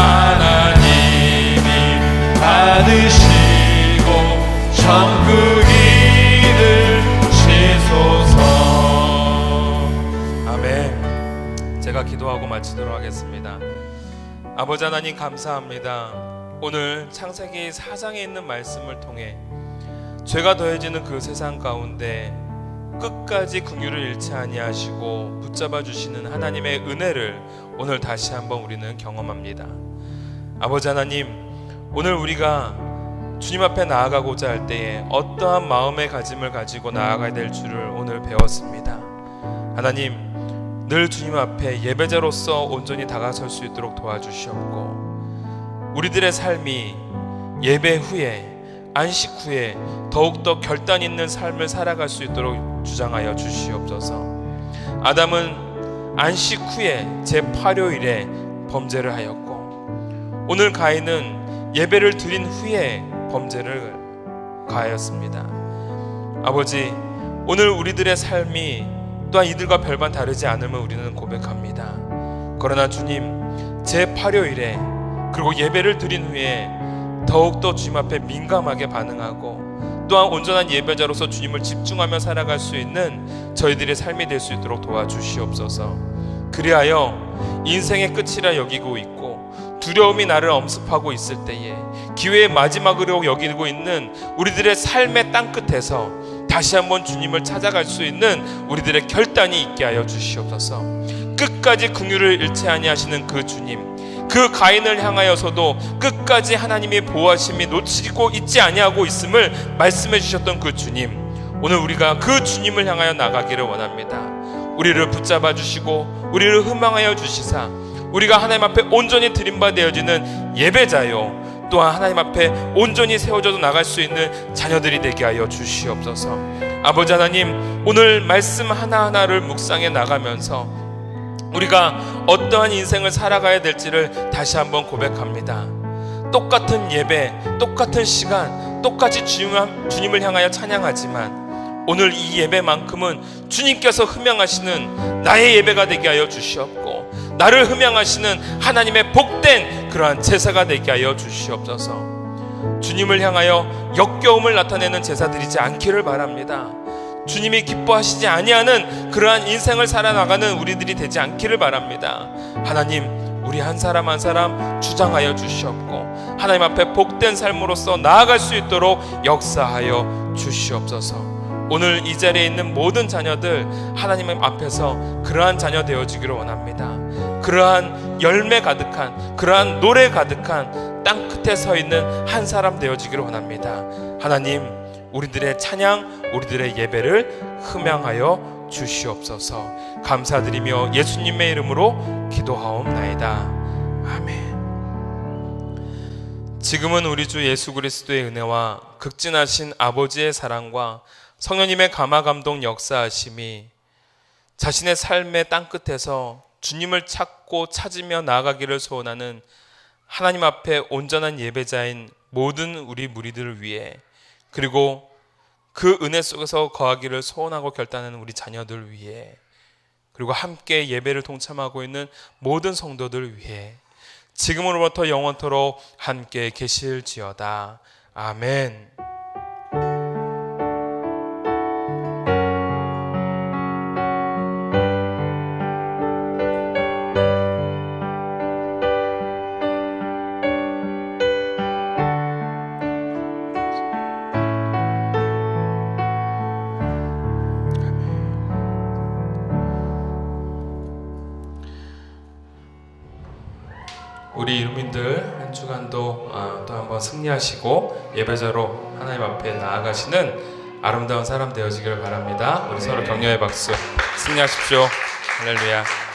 하나님이 받으시고 천국 이르시소서. 아멘. 제가 기도하고 마치도록 하겠습니다. 아버지 하나님 감사합니다. 오늘 창세기 4장에 있는 말씀을 통해 죄가 더해지는 그 세상 가운데 끝까지 긍휼을 잃지 아니하시고 붙잡아 주시는 하나님의 은혜를 오늘 다시 한번 우리는 경험합니다. 아버지 하나님, 오늘 우리가 주님 앞에 나아가고자 할 때에 어떠한 마음의 가짐을 가지고 나아가야 될 줄을 오늘 배웠습니다. 하나님, 늘 주님 앞에 예배자로서 온전히 다가설 수 있도록 도와주시옵고, 우리들의 삶이 예배 후에, 안식 후에 더욱더 결단 있는 삶을 살아갈 수 있도록 주장하여 주시옵소서. 아담은 안식 후에 제8요일에 범죄를 하였고, 오늘 가인은 예배를 드린 후에 범죄를 가하였습니다. 아버지, 오늘 우리들의 삶이 또한 이들과 별반 다르지 않음을 우리는 고백합니다. 그러나 주님, 제8요일에 그리고 예배를 드린 후에 더욱더 주님 앞에 민감하게 반응하고 또한 온전한 예배자로서 주님을 집중하며 살아갈 수 있는 저희들의 삶이 될 수 있도록 도와주시옵소서. 그리하여 인생의 끝이라 여기고 있고 두려움이 나를 엄습하고 있을 때에 기회의 마지막으로 여기고 있는 우리들의 삶의 땅끝에서 다시 한번 주님을 찾아갈 수 있는 우리들의 결단이 있게 하여 주시옵소서. 끝까지 긍휼을 잃지 아니하시는 그 주님, 그 가인을 향하여서도 끝까지 하나님의 보호하심이 놓치고 있지 아니하고 있음을 말씀해 주셨던 그 주님, 오늘 우리가 그 주님을 향하여 나가기를 원합니다. 우리를 붙잡아 주시고 우리를 희망하여 주시사 우리가 하나님 앞에 온전히 드림바 되어지는 예배자요, 또한 하나님 앞에 온전히 세워져서 나갈 수 있는 자녀들이 되게 하여 주시옵소서. 아버지 하나님, 오늘 말씀 하나하나를 묵상해 나가면서 우리가 어떠한 인생을 살아가야 될지를 다시 한번 고백합니다. 똑같은 예배, 똑같은 시간, 똑같이 주님을 향하여 찬양하지만 오늘 이 예배만큼은 주님께서 흠양하시는 나의 예배가 되게 하여 주시옵고, 나를 흠양하시는 하나님의 복된 그러한 제사가 되게 하여 주시옵소서. 주님을 향하여 역겨움을 나타내는 제사드리지 않기를 바랍니다. 주님이 기뻐하시지 아니하는 그러한 인생을 살아나가는 우리들이 되지 않기를 바랍니다. 하나님, 우리 한 사람 한 사람 주장하여 주시옵고 하나님 앞에 복된 삶으로서 나아갈 수 있도록 역사하여 주시옵소서. 오늘 이 자리에 있는 모든 자녀들 하나님 앞에서 그러한 자녀 되어지기를 원합니다. 그러한 열매 가득한, 그러한 노래 가득한 땅끝에 서 있는 한 사람 되어지기를 원합니다. 하나님, 우리들의 찬양, 우리들의 예배를 흠양하여 주시옵소서. 감사드리며 예수님의 이름으로 기도하옵나이다. 아멘. 지금은 우리 주 예수 그리스도의 은혜와 극진하신 아버지의 사랑과 성령님의 감화감동 역사하심이 자신의 삶의 땅끝에서 주님을 찾고 찾으며 나아가기를 소원하는 하나님 앞에 온전한 예배자인 모든 우리 무리들을 위해, 그리고 그 은혜 속에서 거하기를 소원하고 결단하는 우리 자녀들 위해, 그리고 함께 예배를 동참하고 있는 모든 성도들 위해 지금으로부터 영원토록 함께 계실지어다. 아멘. 우리 이루민들 한 주간도 또 한번 승리하시고 예배자로 하나님 앞에 나아가시는 아름다운 사람 되어지길 바랍니다. 우리 서로 격려의 박수. 승리하십시오. 할렐루야.